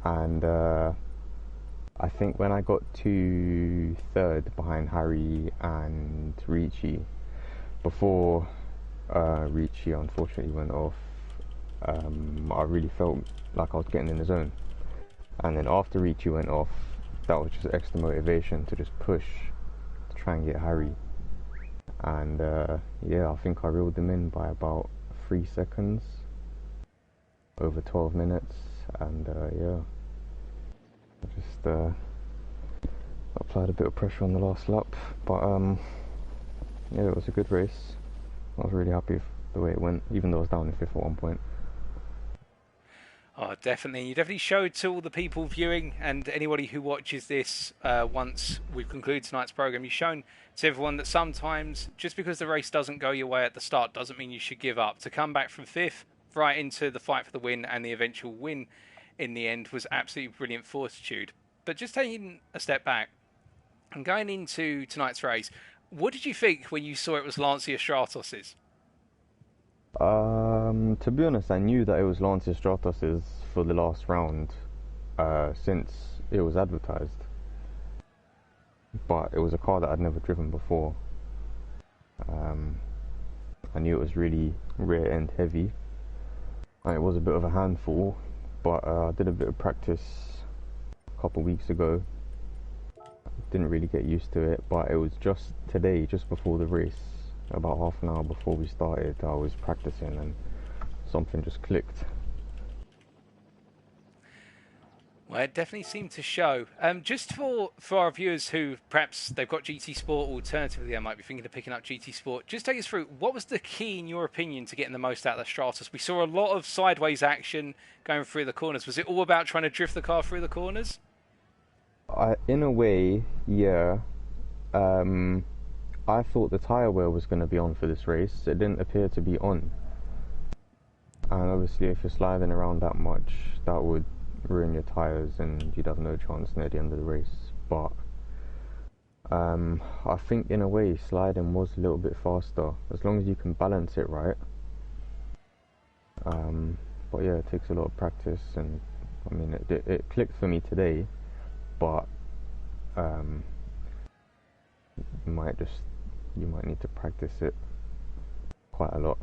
Speaker 2: And I think when I got to third behind Harry and Ricci, before Ricci unfortunately went off, I really felt like I was getting in the zone. And then after Ricci went off, that was just extra motivation to just push to try and get Harry. and yeah, I think I reeled them in by about 3 seconds over 12 minutes, and yeah, I just applied a bit of pressure on the last lap, but yeah, it was a good race. I was really happy with the way it went, even though I was down in fifth at one point.
Speaker 1: Oh, definitely. You definitely showed to all the people viewing and anybody who watches this once we've concluded tonight's program. You've shown to everyone that sometimes just because the race doesn't go your way at the start doesn't mean you should give up. To come back from fifth right into the fight for the win and the eventual win in the end was absolutely brilliant fortitude. But just taking a step back and going into tonight's race, what did you think when you saw it was Lancia Stratos's?
Speaker 2: To be honest, I knew that it was Lancia Stratos's for the last round, since it was advertised. But it was a car that I'd never driven before. Um, I knew it was really rear end heavy, and it was a bit of a handful. But I did a bit of practice a couple of weeks ago. Didn't really get used to it, but it was just today, just before the race, about half an hour before we started, I was practicing and something just clicked.
Speaker 1: Well, it definitely seemed to show. Just for our viewers who perhaps they've got GT Sport, alternatively they might be thinking of picking up GT Sport, just take us through, what was the key, in your opinion, to getting the most out of the Stratos? We saw a lot of sideways action going through the corners. Was it all about trying to drift the car through the corners?
Speaker 2: In a way, yeah. I thought the tyre wear was going to be on for this race. It didn't appear to be on. And obviously, if you're sliding around that much, that would ruin your tyres and you'd have no chance near the end of the race. But I think in a way, sliding was a little bit faster, as long as you can balance it right. But yeah, it takes a lot of practice, and I mean, it clicked for me today, but you might need to practice it quite a lot.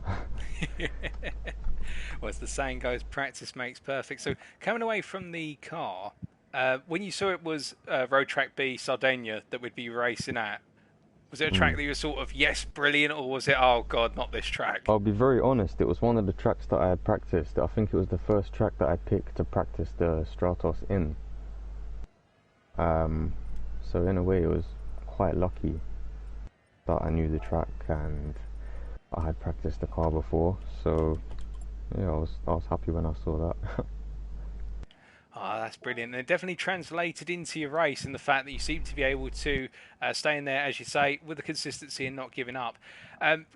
Speaker 1: Well, as the saying goes, practice makes perfect. So coming away from the car, when you saw it was Road Track B Sardinia that we'd be racing at, was it a track
Speaker 2: Mm.
Speaker 1: that you were sort of, yes, brilliant, or was it, oh God, not this track?
Speaker 2: I'll be very honest, it was one of the tracks that I had practiced. I think it was the first track that I picked to practice the Stratos in. So in a way, it was quite lucky that I knew the track and I had practiced the car before. So yeah, I was happy when I saw that.
Speaker 1: Oh, that's brilliant. And it definitely translated into your race and the fact that you seem to be able to stay in there, as you say, with the consistency and not giving up.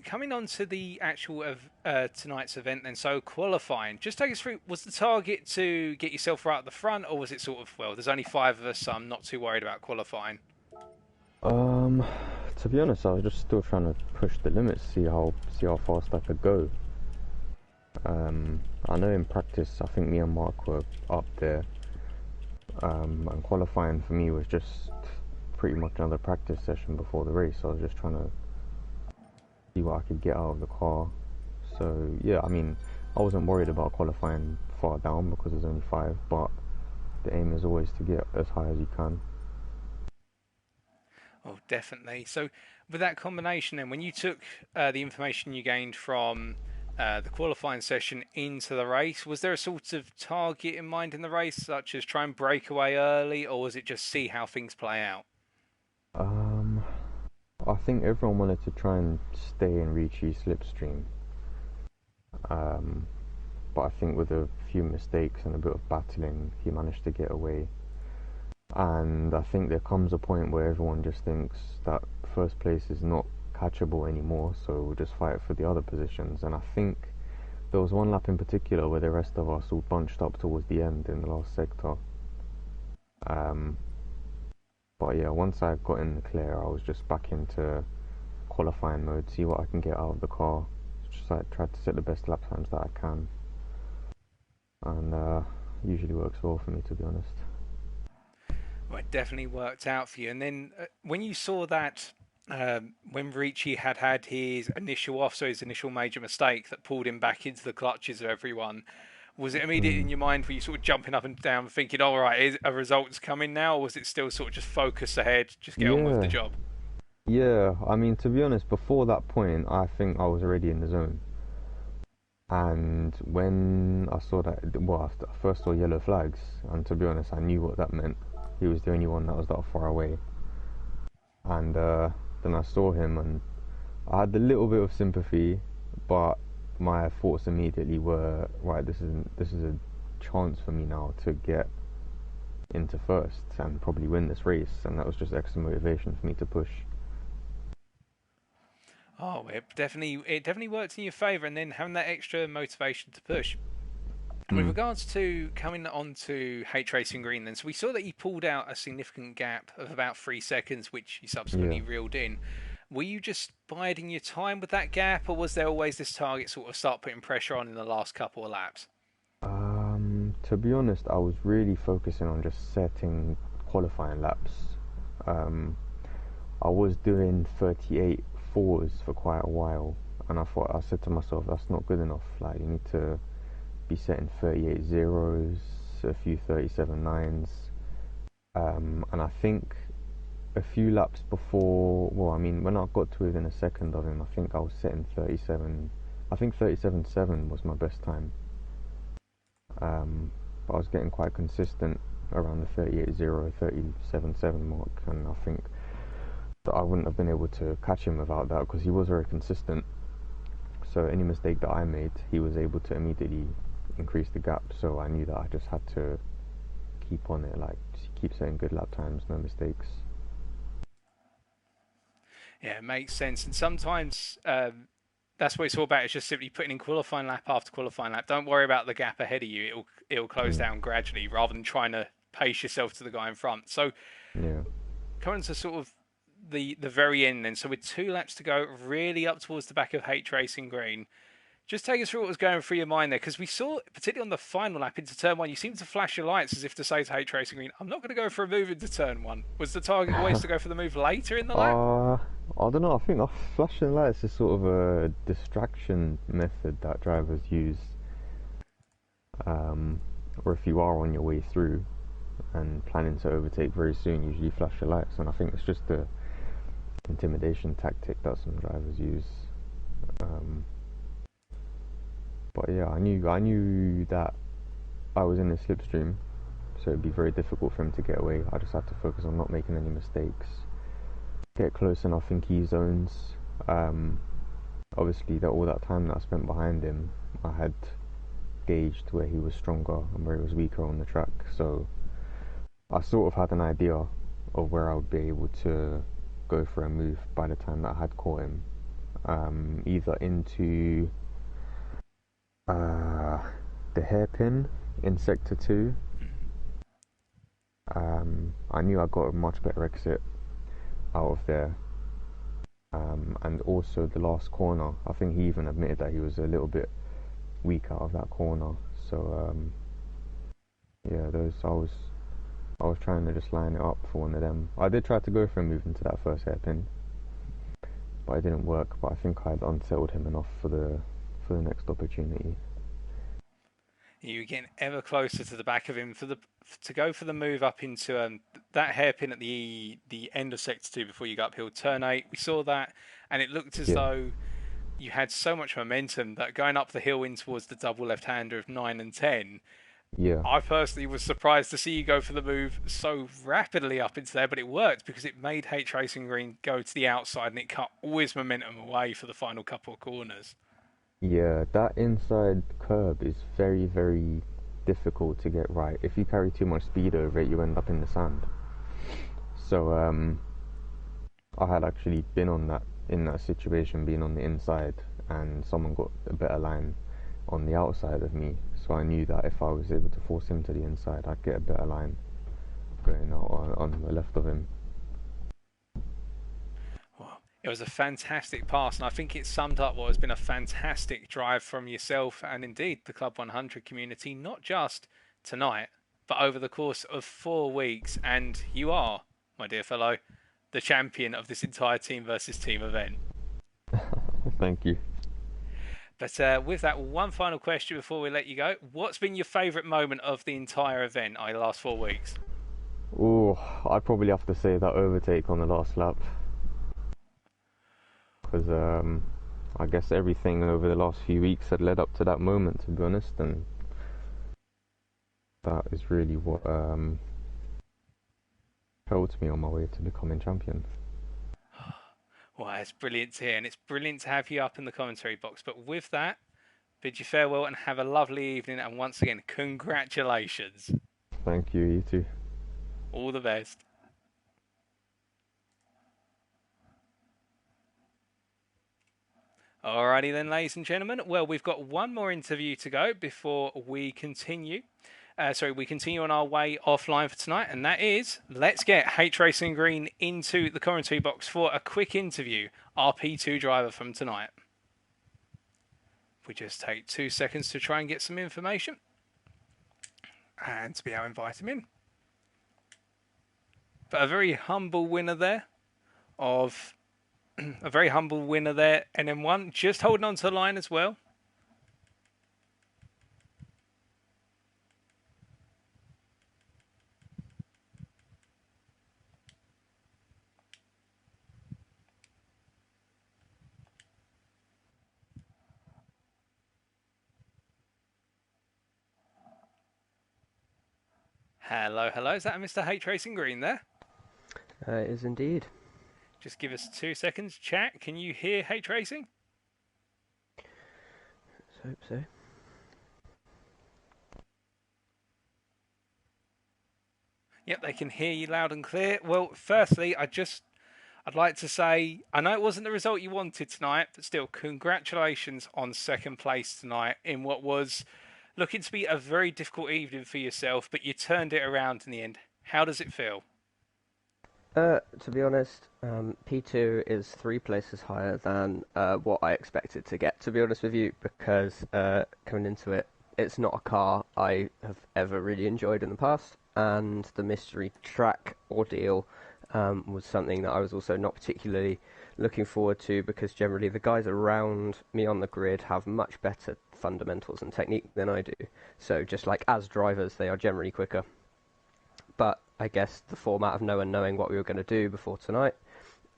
Speaker 1: Coming on to the actual of tonight's event then, so qualifying, just take us through, was the target to get yourself right at the front, or was it sort of, well, there's only 5 of us, so I'm not too worried about qualifying?
Speaker 2: Um, to be honest, I was just still trying to push the limits, see how fast I could go. I know in practice, I think me and Mark were up there, and qualifying for me was just pretty much another practice session before the race. I was just trying to see what I could get out of the car. So yeah, I mean, I wasn't worried about qualifying far down because there's only 5, but the aim is always to get as high as you can.
Speaker 1: Oh, definitely. So with that combination then, when you took the information you gained from the qualifying session into the race, was there a sort of target in mind in the race, such as try and break away early, or was it just see how things play out?
Speaker 2: Um, I think everyone wanted to try and stay in Ricci's slipstream. Um, but I think with a few mistakes and a bit of battling, he managed to get away. And I think there comes a point where everyone just thinks that first place is not catchable anymore, so we'll just fight for the other positions. And I think there was one lap in particular where the rest of us all bunched up towards the end in the last sector. Um, but yeah, once I got in the clear, I was just back into qualifying mode, see what I can get out of the car. Just like try to set the best lap times that I can, and usually works well for me, to be honest.
Speaker 1: Well, it definitely worked out for you. And then when you saw that, when Ricci had his initial off, so his initial major mistake that pulled him back into the clutches of everyone, was it immediate in
Speaker 2: Mm.
Speaker 1: your mind, were you sort of jumping up and down thinking, all right, is a result's coming now, or was it still sort of just focus ahead, just get on with the
Speaker 2: Yeah,
Speaker 1: job?
Speaker 2: Yeah, I mean, to be honest, before that point, I think I was already in the zone. And when I saw that, well, I first saw yellow flags, and to be honest, I knew what that meant. He was the only one that was that far away. And then I saw him, and I had a little bit of sympathy, but my thoughts immediately were, right, this is a chance for me now to get into first and probably win this race, and that was just extra motivation for me to push.
Speaker 1: Oh, it definitely worked in your favour, and then having that extra motivation to push. With
Speaker 2: Mm,
Speaker 1: regards to coming on to H Racing Green, then, so we saw that you pulled out a significant gap of about 3 seconds, which you
Speaker 2: yeah.
Speaker 1: subsequently reeled in. Were you just biding your time with that gap, or was there always this target sort of start putting pressure on in the last couple of laps?
Speaker 2: To be honest, I was really focusing on just setting qualifying laps. Um, I was doing 38 fours for quite a while, and I said to myself, that's not good enough. Like, you need to be setting 38 zeros, a few 37 nines. And I think a few laps before, well, I mean, when I got to within a second of him, I think I was setting 37. I think 37.7 was my best time. But I was getting quite consistent around the 38.0, 37.7 mark, and I think that I wouldn't have been able to catch him without that because he was very consistent. So any mistake that I made, he was able to immediately increase the gap. So I knew that I just had to keep on it, like just keep setting good lap times, no mistakes.
Speaker 1: Yeah, it makes sense. And sometimes that's what it's all about. It's just simply putting in qualifying lap after qualifying lap. Don't worry about the gap ahead of you. It'll close
Speaker 2: Mm,
Speaker 1: down gradually rather than trying to pace yourself to the guy in front. So
Speaker 2: yeah.
Speaker 1: coming to sort of the very end then. So with 2 laps to go, really up towards the back of H Racing Green. Just take us through what was going through your mind there, because we saw, particularly on the final lap into turn one, you seemed to flash your lights as if to say to H Racing Green, I'm not going to go for a move into turn one. Was the target always to go for the move later in the lap?
Speaker 2: Uh, I don't know. I think flashing lights is sort of a distraction method that drivers use. Um, or if you are on your way through and planning to overtake very soon, usually flash your lights. And I think it's just a intimidation tactic that some drivers use. Um, but yeah, I knew that I was in a slipstream, so it'd be very difficult for him to get away. I just had to focus on not making any mistakes, get close enough in key zones. Um, Obviously, that all that time that I spent behind him, I had gauged where he was stronger and where he was weaker on the track. So I sort of had an idea of where I would be able to go for a move by the time that I had caught him. Either into uh, the hairpin in sector two. I knew I got a much better exit out of there. And also the last corner, I think he even admitted that he was a little bit weak out of that corner. So yeah, those I was trying to just line it up for one of them. I did try to go for a move into that first hairpin, but it didn't work. But I think I'd unsettled him enough for the next opportunity.
Speaker 1: You were getting ever closer to the back of him to go for the move up into that hairpin at the end of sector two before you got uphill turn eight. We saw that, and it looked as
Speaker 2: Yeah,
Speaker 1: though you had so much momentum that going up the hill in towards the double left-hander of 9 and 10.
Speaker 2: yeah,
Speaker 1: I personally was surprised to see you go for the move so rapidly up into there, but it worked because it made H Racing Green go to the outside and it cut all his momentum away for the final couple of corners.
Speaker 2: yeah. That inside curb is very, very difficult to get right. If you carry too much speed over it, you end up in the sand. So I had actually been on that in that situation, being on the inside, and someone got a better line on the outside of me. So I knew that if I was able to force him to the inside, I'd get a better line going out on the left of him.
Speaker 1: Well, it was a fantastic pass, and I think it summed up what has been a fantastic drive from yourself and indeed the Club 100 community, not just tonight, but over the course of 4 weeks. And you are, my dear fellow, the champion of this entire team versus team event.
Speaker 2: Thank you.
Speaker 1: But with that, one final question before we let you go. What's been your favourite moment of the entire event, the last 4 weeks?
Speaker 2: Oh, I'd probably have to say that overtake on the last lap. because I guess everything over the last few weeks had led up to that moment, to be honest, and that is really what helped me on my way to becoming champion.
Speaker 1: Well, it's brilliant to hear, and it's brilliant to have you up in the commentary box. But with that, bid you farewell and have a lovely evening. And once again, congratulations.
Speaker 2: Thank you, you too.
Speaker 1: All the best. Alrighty then, ladies and gentlemen. Well, we've got one more interview to go before we continue. We continue on our way offline for tonight, and that is, let's get H Racing Green into the commentary box for a quick interview, our P2 driver from tonight. We just take 2 seconds to try and get some information, and to be able to invite him in. But a very humble winner there of NM1, just holding on to the line as well. Hello, hello. Is that Mr. H Racing Green there?
Speaker 3: It is indeed.
Speaker 1: Just give us 2 seconds. Chat, can you hear H Racing?
Speaker 3: Let's hope so.
Speaker 1: Yep, they can hear you loud and clear. Well, firstly, I'd like to say, I know it wasn't the result you wanted tonight, but still, congratulations on second place tonight in what was looking to be a very difficult evening for yourself, but you turned it around in the end. How does it feel?
Speaker 3: To be honest, P2 is 3 places higher than what I expected to get, to be honest with you, because coming into it, it's not a car I have ever really enjoyed in the past, and the mystery track ordeal was something that I was also not particularly looking forward to, because generally the guys around me on the grid have much better fundamentals and technique than I do, so just like as drivers they are generally quicker. But I guess the format of no one knowing what we were going to do before tonight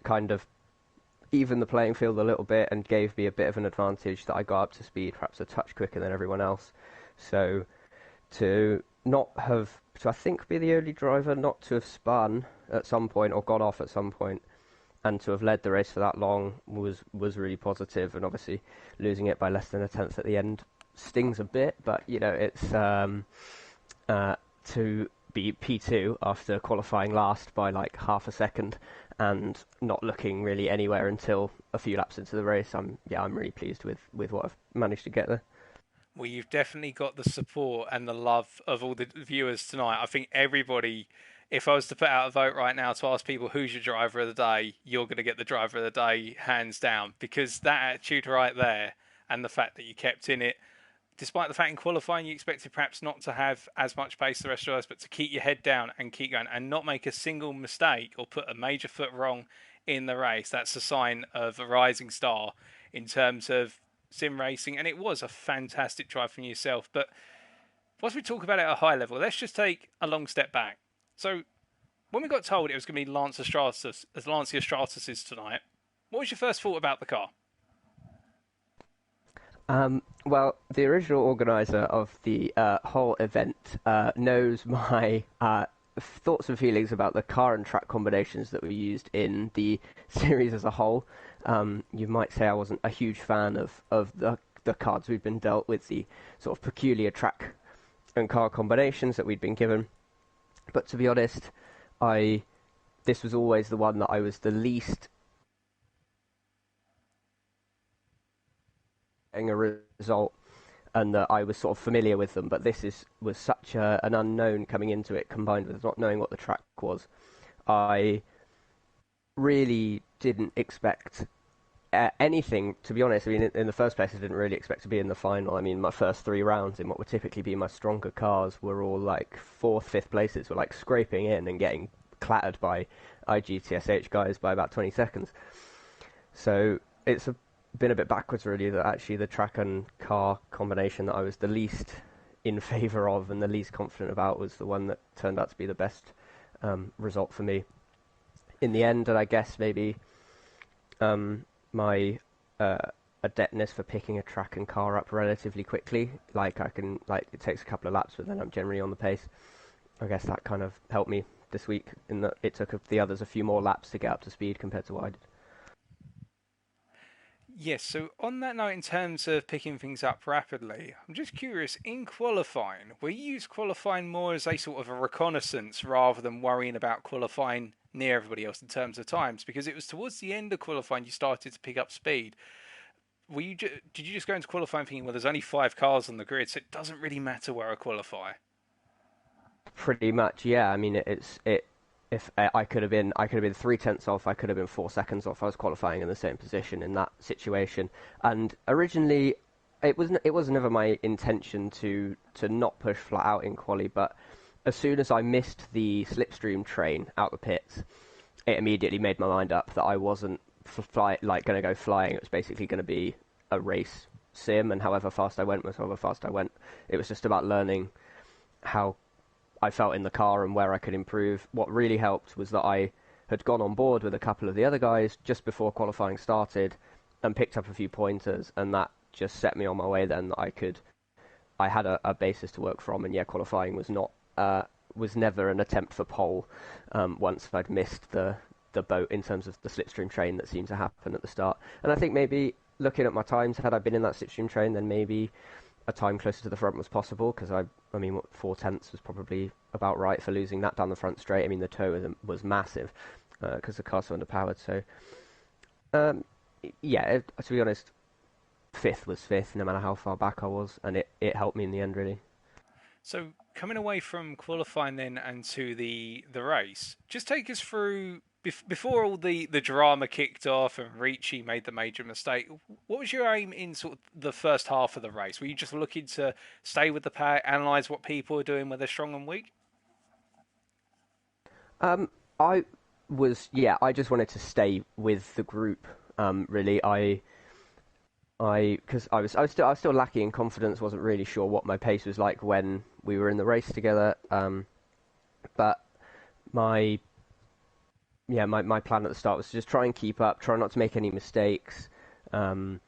Speaker 3: kind of evened the playing field a little bit and gave me a bit of an advantage that I got up to speed perhaps a touch quicker than everyone else. So to I think be the only driver not to have spun at some point or got off at some point and to have led the race for that long was really positive, and obviously losing it by less than a tenth at the end stings a bit, but you know, it's to be P2 after qualifying last by like half a second and not looking really anywhere until a few laps into the race. I'm really pleased with what I've managed to get there.
Speaker 1: Well, you've definitely got the support and the love of all the viewers tonight. I think everybody, if I was to put out a vote right now to ask people who's your driver of the day, you're going to get the driver of the day hands down, because that attitude right there and the fact that you kept in it, despite the fact in qualifying you expected perhaps not to have as much pace as the rest of us, but to keep your head down and keep going and not make a single mistake or put a major foot wrong in the race, that's a sign of a rising star in terms of sim racing. And it was a fantastic drive from yourself. But once we talk about it at a high level, let's just take a long step back. So when we got told it was going to be Lancia Stratus's tonight, what was your first thought about the car?
Speaker 3: Well, the original organizer of the whole event knows my thoughts and feelings about the car and track combinations that were used in the series as a whole. You might say I wasn't a huge fan of the cards we've been dealt with, the sort of peculiar track and car combinations that we'd been given. But to be honest, this was always the one that I was the least getting a result, and that I was sort of familiar with them, but this was such an unknown coming into it, combined with not knowing what the track was. I really didn't expect anything, to be honest. I mean, in the first place, I didn't really expect to be in the final. I mean, my first 3 rounds in what would typically be my stronger cars were all like 4th, 5th places, were like scraping in and getting clattered by IGTSH guys by about 20 seconds. So it's been a bit backwards, really, that actually the track and car combination that I was the least in favour of and the least confident about was the one that turned out to be the best result for me in the end. And I guess maybe my uh, adeptness for picking a track and car up relatively quickly. Like it takes a couple of laps, but then I'm generally on the pace. I guess that kind of helped me this week in that it took the others a few more laps to get up to speed compared to what I did.
Speaker 1: Yes, so on that note, in terms of picking things up rapidly, I'm just curious, in qualifying, will you use qualifying more as a sort of a reconnaissance rather than worrying about qualifying near everybody else in terms of times? Because it was towards the end of qualifying you started to pick up speed. Did you just go into qualifying thinking, well, there's only 5 cars on the grid, so it doesn't really matter where I qualify?
Speaker 3: Pretty much, yeah. I mean, it. If I could have been, 3/10 off. I could have been 4 seconds off. I was qualifying in the same position in that situation. And originally, it was never my intention to not push flat out in quali. But as soon as I missed the slipstream train out the pits, it immediately made my mind up that I wasn't going to go flying. It was basically going to be a race sim, and however fast I went was however fast I went. It was just about learning how I felt in the car and where I could improve. What really helped was that I had gone on board with a couple of the other guys just before qualifying started and picked up a few pointers, and that just set me on my way then that I had a basis to work from. And yeah, qualifying was never an attempt for pole once I'd missed the boat in terms of the slipstream train that seemed to happen at the start. And I think maybe looking at my times, had I been in that slipstream train, then maybe a time closer to the front was possible, because I mean, 4/10 was probably about right for losing that down the front straight. I mean, the tow was massive because the car's so underpowered. So, yeah, to be honest, fifth was fifth, no matter how far back I was, and it helped me in the end, really.
Speaker 1: So coming away from qualifying then and to the race, just take us through before all the drama kicked off and Ricci made the major mistake. What was your aim in sort of the first half of the race? Were you just looking to stay with the pack, analyze what people are doing, where they're strong and weak?
Speaker 3: I yeah, I just wanted to stay with the group. Really, because I was still lacking in confidence. Wasn't really sure what my pace was like when we were in the race together. But my my plan at the start was to just try and keep up, try not to make any mistakes, and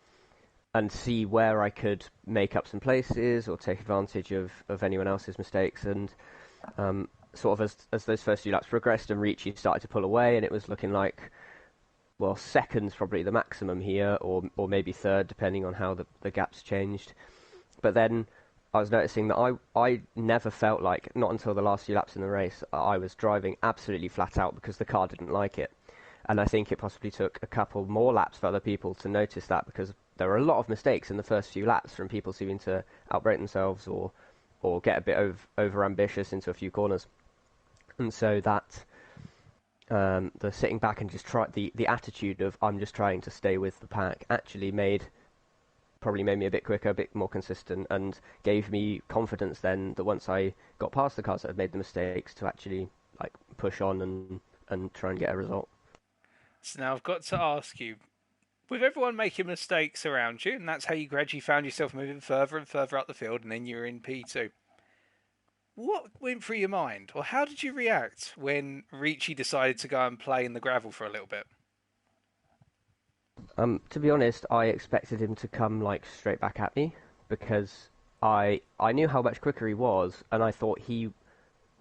Speaker 3: see where I could make up some places or take advantage of anyone else's mistakes. And sort of as those first few laps progressed and Ricci started to pull away, and it was looking like, well, second's probably the maximum here, or maybe third, depending on how the gaps changed. But then I was noticing that I never felt like, not until the last few laps in the race, I was driving absolutely flat out because the car didn't like it. And I think it possibly took a couple more laps for other people to notice that, because there were a lot of mistakes in the first few laps from people seeming to outbrake themselves or get a bit over ambitious into a few corners. And so that the sitting back and just try the attitude of I'm just trying to stay with the pack actually probably made me a bit quicker, a bit more consistent, and gave me confidence then that once I got past the cars that had made the mistakes, to actually like push on and try and get a result.
Speaker 1: So now I've got to ask you, with everyone making mistakes around you, and that's how you gradually found yourself moving further and further up the field, and then you were in P2. What went through your mind, or how did you react when Ricci decided to go and play in the gravel for a little bit?
Speaker 3: To be honest, I expected him to come like straight back at me, because I knew how much quicker he was, and I thought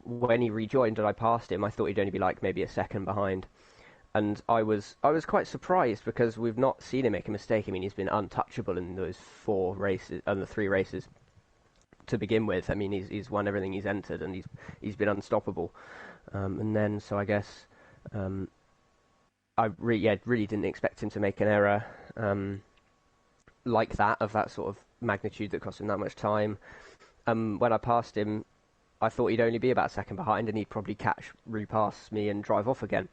Speaker 3: when he rejoined and I passed him, I thought he'd only be like maybe a second behind. And I was quite surprised, because we've not seen him make a mistake. I mean, he's been untouchable in those 4 races and the 3 races to begin with. I mean, he's won everything he's entered, and he's been unstoppable. And then, so I guess really didn't expect him to make an error like that, of that sort of magnitude, that cost him that much time. When I passed him, I thought he'd only be about a second behind, and he'd probably repass me and drive off again.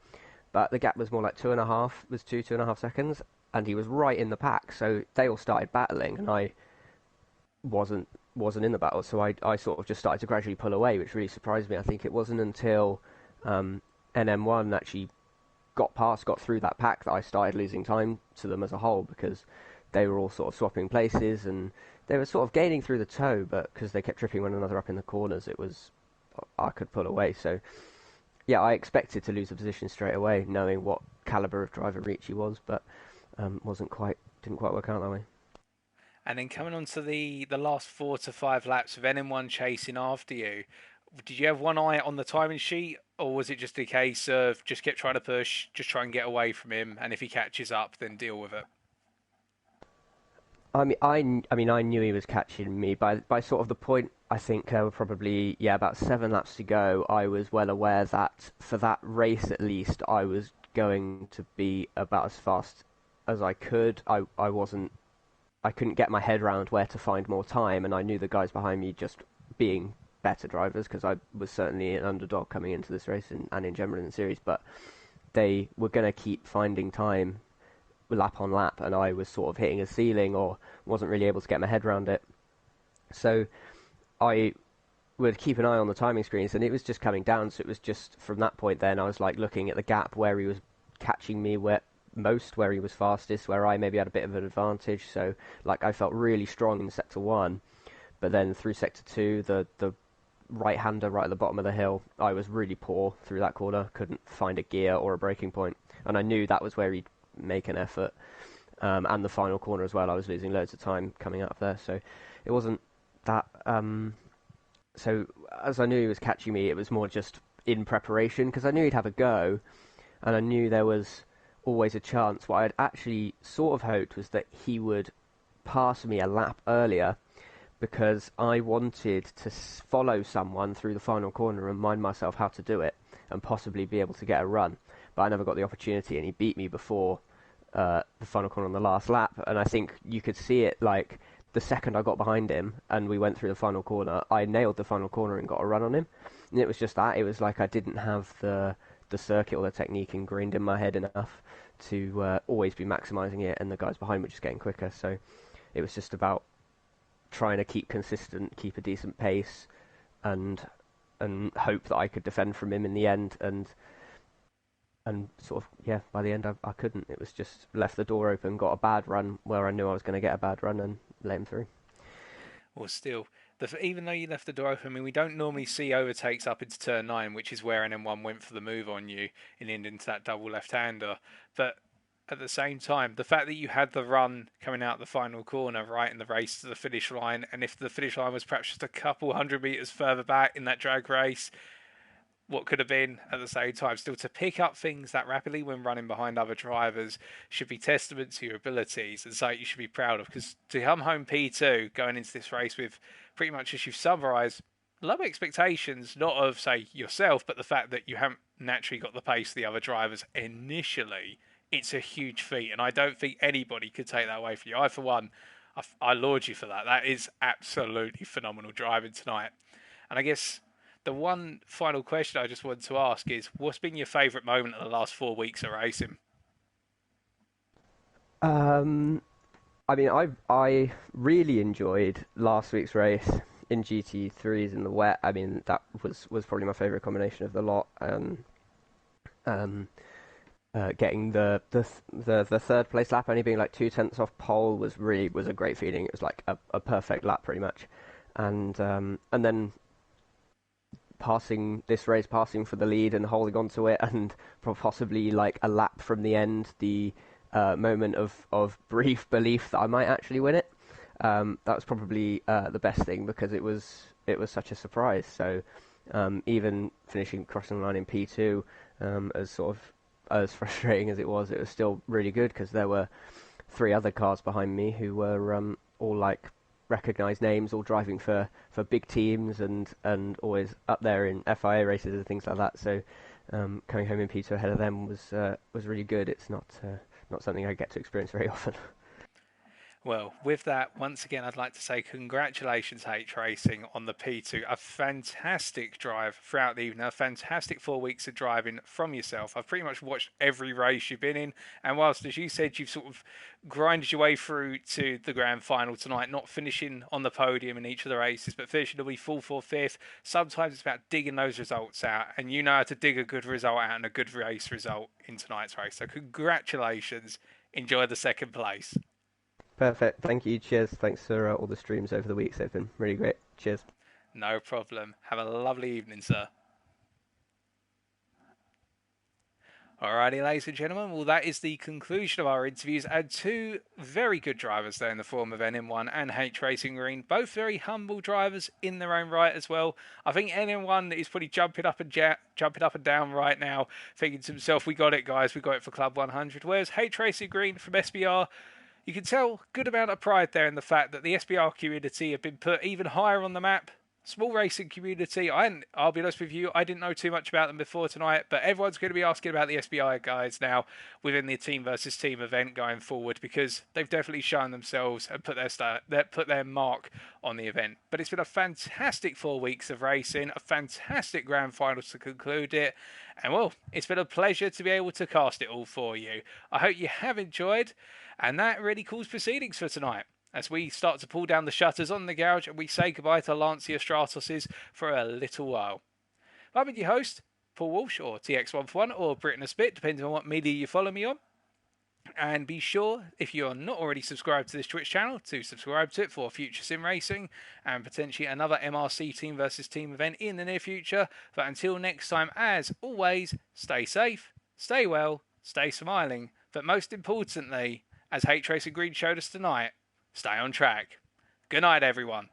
Speaker 3: But the gap was more like 2.5 seconds, and he was right in the pack. So they all started battling, and I wasn't in the battle. So I sort of just started to gradually pull away, which really surprised me. I think it wasn't until NM1 actually got through that pack, that I started losing time to them as a whole, because they were all sort of swapping places, and they were sort of gaining through the tow, but because they kept tripping one another up in the corners, I could pull away. So yeah, I expected to lose a position straight away, knowing what caliber of driver Ricci was, but didn't quite work out that way.
Speaker 1: And then coming on to the last 4 to 5 laps of NM1 chasing after you, did you have one eye on the timing sheet, or was it just a case of just keep trying to push, just try and get away from him, and if he catches up, then deal with it?
Speaker 3: I knew he was catching me by sort of the point. I think there were probably about 7 laps to go. I was well aware that for that race at least, I was going to be about as fast as I could. I couldn't get my head around where to find more time, and I knew the guys behind me just being better drivers because I was certainly an underdog coming into this race and in general in the series, but they were going to keep finding time lap on lap, and I was sort of hitting a ceiling or wasn't really able to get my head around it. So I would keep an eye on the timing screens, and it was just coming down. So it was just from that point, then I was like looking at the gap where he was catching me, where he was fastest, where I maybe had a bit of an advantage. So like I felt really strong in sector 1, but then through sector 2, the right-hander right at the bottom of the hill, I was really poor through that corner, couldn't find a gear or a braking point, and I knew that was where he'd make an effort. And the final corner as well, I was losing loads of time coming out of there, so it wasn't that. So as I knew he was catching me, it was more just in preparation, because I knew he'd have a go, and I knew there was always a chance. What I'd actually sort of hoped was that he would pass me a lap earlier, because I wanted to follow someone through the final corner and remind myself how to do it and possibly be able to get a run. But I never got the opportunity, and he beat me before the final corner on the last lap. And I think you could see it, like, the second I got behind him and we went through the final corner, I nailed the final corner and got a run on him. And it was just that. It was like I didn't have the circuit or the technique ingrained in my head enough to always be maximising it, and the guys behind were just getting quicker. So it was just about trying to keep consistent, keep a decent pace, and hope that I could defend from him in the end. And sort of, by the end I couldn't. It was just left the door open, got a bad run where I knew I was going to get a bad run, and let him through.
Speaker 1: Well, still, even though you left the door open, I mean, we don't normally see overtakes up into turn 9, which is where NM1 went for the move on you and into that double left-hander. But at the same time, the fact that you had the run coming out the final corner right in the race to the finish line, and if the finish line was perhaps just a couple 100 meters further back in that drag race, what could have been at the same time, still to pick up things that rapidly when running behind other drivers should be testament to your abilities and something you should be proud of. Because to come home P2 going into this race with pretty much, as you've summarised, low expectations, not of, say, yourself, but the fact that you haven't naturally got the pace of the other drivers initially, it's a huge feat. And I don't think anybody could take that away from you. I, for one, I laud you for that. That is absolutely phenomenal driving tonight. And I guess the one final question I just wanted to ask is, what's been your favourite moment of the last 4 weeks of racing?
Speaker 3: I mean, I really enjoyed last week's race in GT3s in the wet. I mean, that was probably my favourite combination of the lot. Getting the third place lap, only being like 2/10 off pole, was a great feeling. It was like a perfect lap pretty much, and then passing for the lead and holding on to it, and possibly like a lap from the end, the moment of brief belief that I might actually win it. That was probably the best thing, because it was such a surprise. So even crossing the line in P2, as frustrating as it was still really good, because there were 3 other cars behind me who were all like recognised names, all driving for big teams and always up there in FIA races and things like that. So coming home in P2 ahead of them was really good. It's not something I get to experience very often.
Speaker 1: Well, with that, once again, I'd like to say congratulations, H Racing, on the P2. A fantastic drive throughout the evening, a fantastic 4 weeks of driving from yourself. I've pretty much watched every race you've been in, and whilst, as you said, you've sort of grinded your way through to the grand final tonight, not finishing on the podium in each of the races, but finishing to be 4th or 5th. Sometimes it's about digging those results out, and you know how to dig a good result out and a good race result in tonight's race. So congratulations. Enjoy the second place.
Speaker 3: Perfect. Thank you. Cheers. Thanks for all the streams over the weeks. They've been really great. Cheers.
Speaker 1: No problem. Have a lovely evening, sir. Alrighty, ladies and gentlemen, well, that is the conclusion of our interviews. And two very good drivers there in the form of NM1 and H Racing Green. Both very humble drivers in their own right as well. I think NM1 is probably jumping up and down right now, thinking to himself, we got it, guys, we got it for Club 100. Whereas H Racing Green from SBR, you can tell good amount of pride there in the fact that the SBR community have been put even higher on the map. Small racing community. I'll be honest with you, I didn't know too much about them before tonight, but everyone's going to be asking about the SBI guys now within the team versus team event going forward, because they've definitely shown themselves and put their mark on the event. But it's been a fantastic 4 weeks of racing, a fantastic grand final to conclude it, and well, it's been a pleasure to be able to cast it all for you. I hope you have enjoyed, and that really calls proceedings for tonight, as we start to pull down the shutters on the garage and we say goodbye to Lancia Stratoses for a little while. I've been your host, Paul Walsh, or TX141, or Britain a Spit, depending on what media you follow me on. And be sure, if you are not already subscribed to this Twitch channel, to subscribe to it for future sim racing and potentially another MRC team versus team event in the near future. But until next time, as always, stay safe, stay well, stay smiling, but most importantly, as H Racing Green showed us tonight, stay on track. Good night, everyone.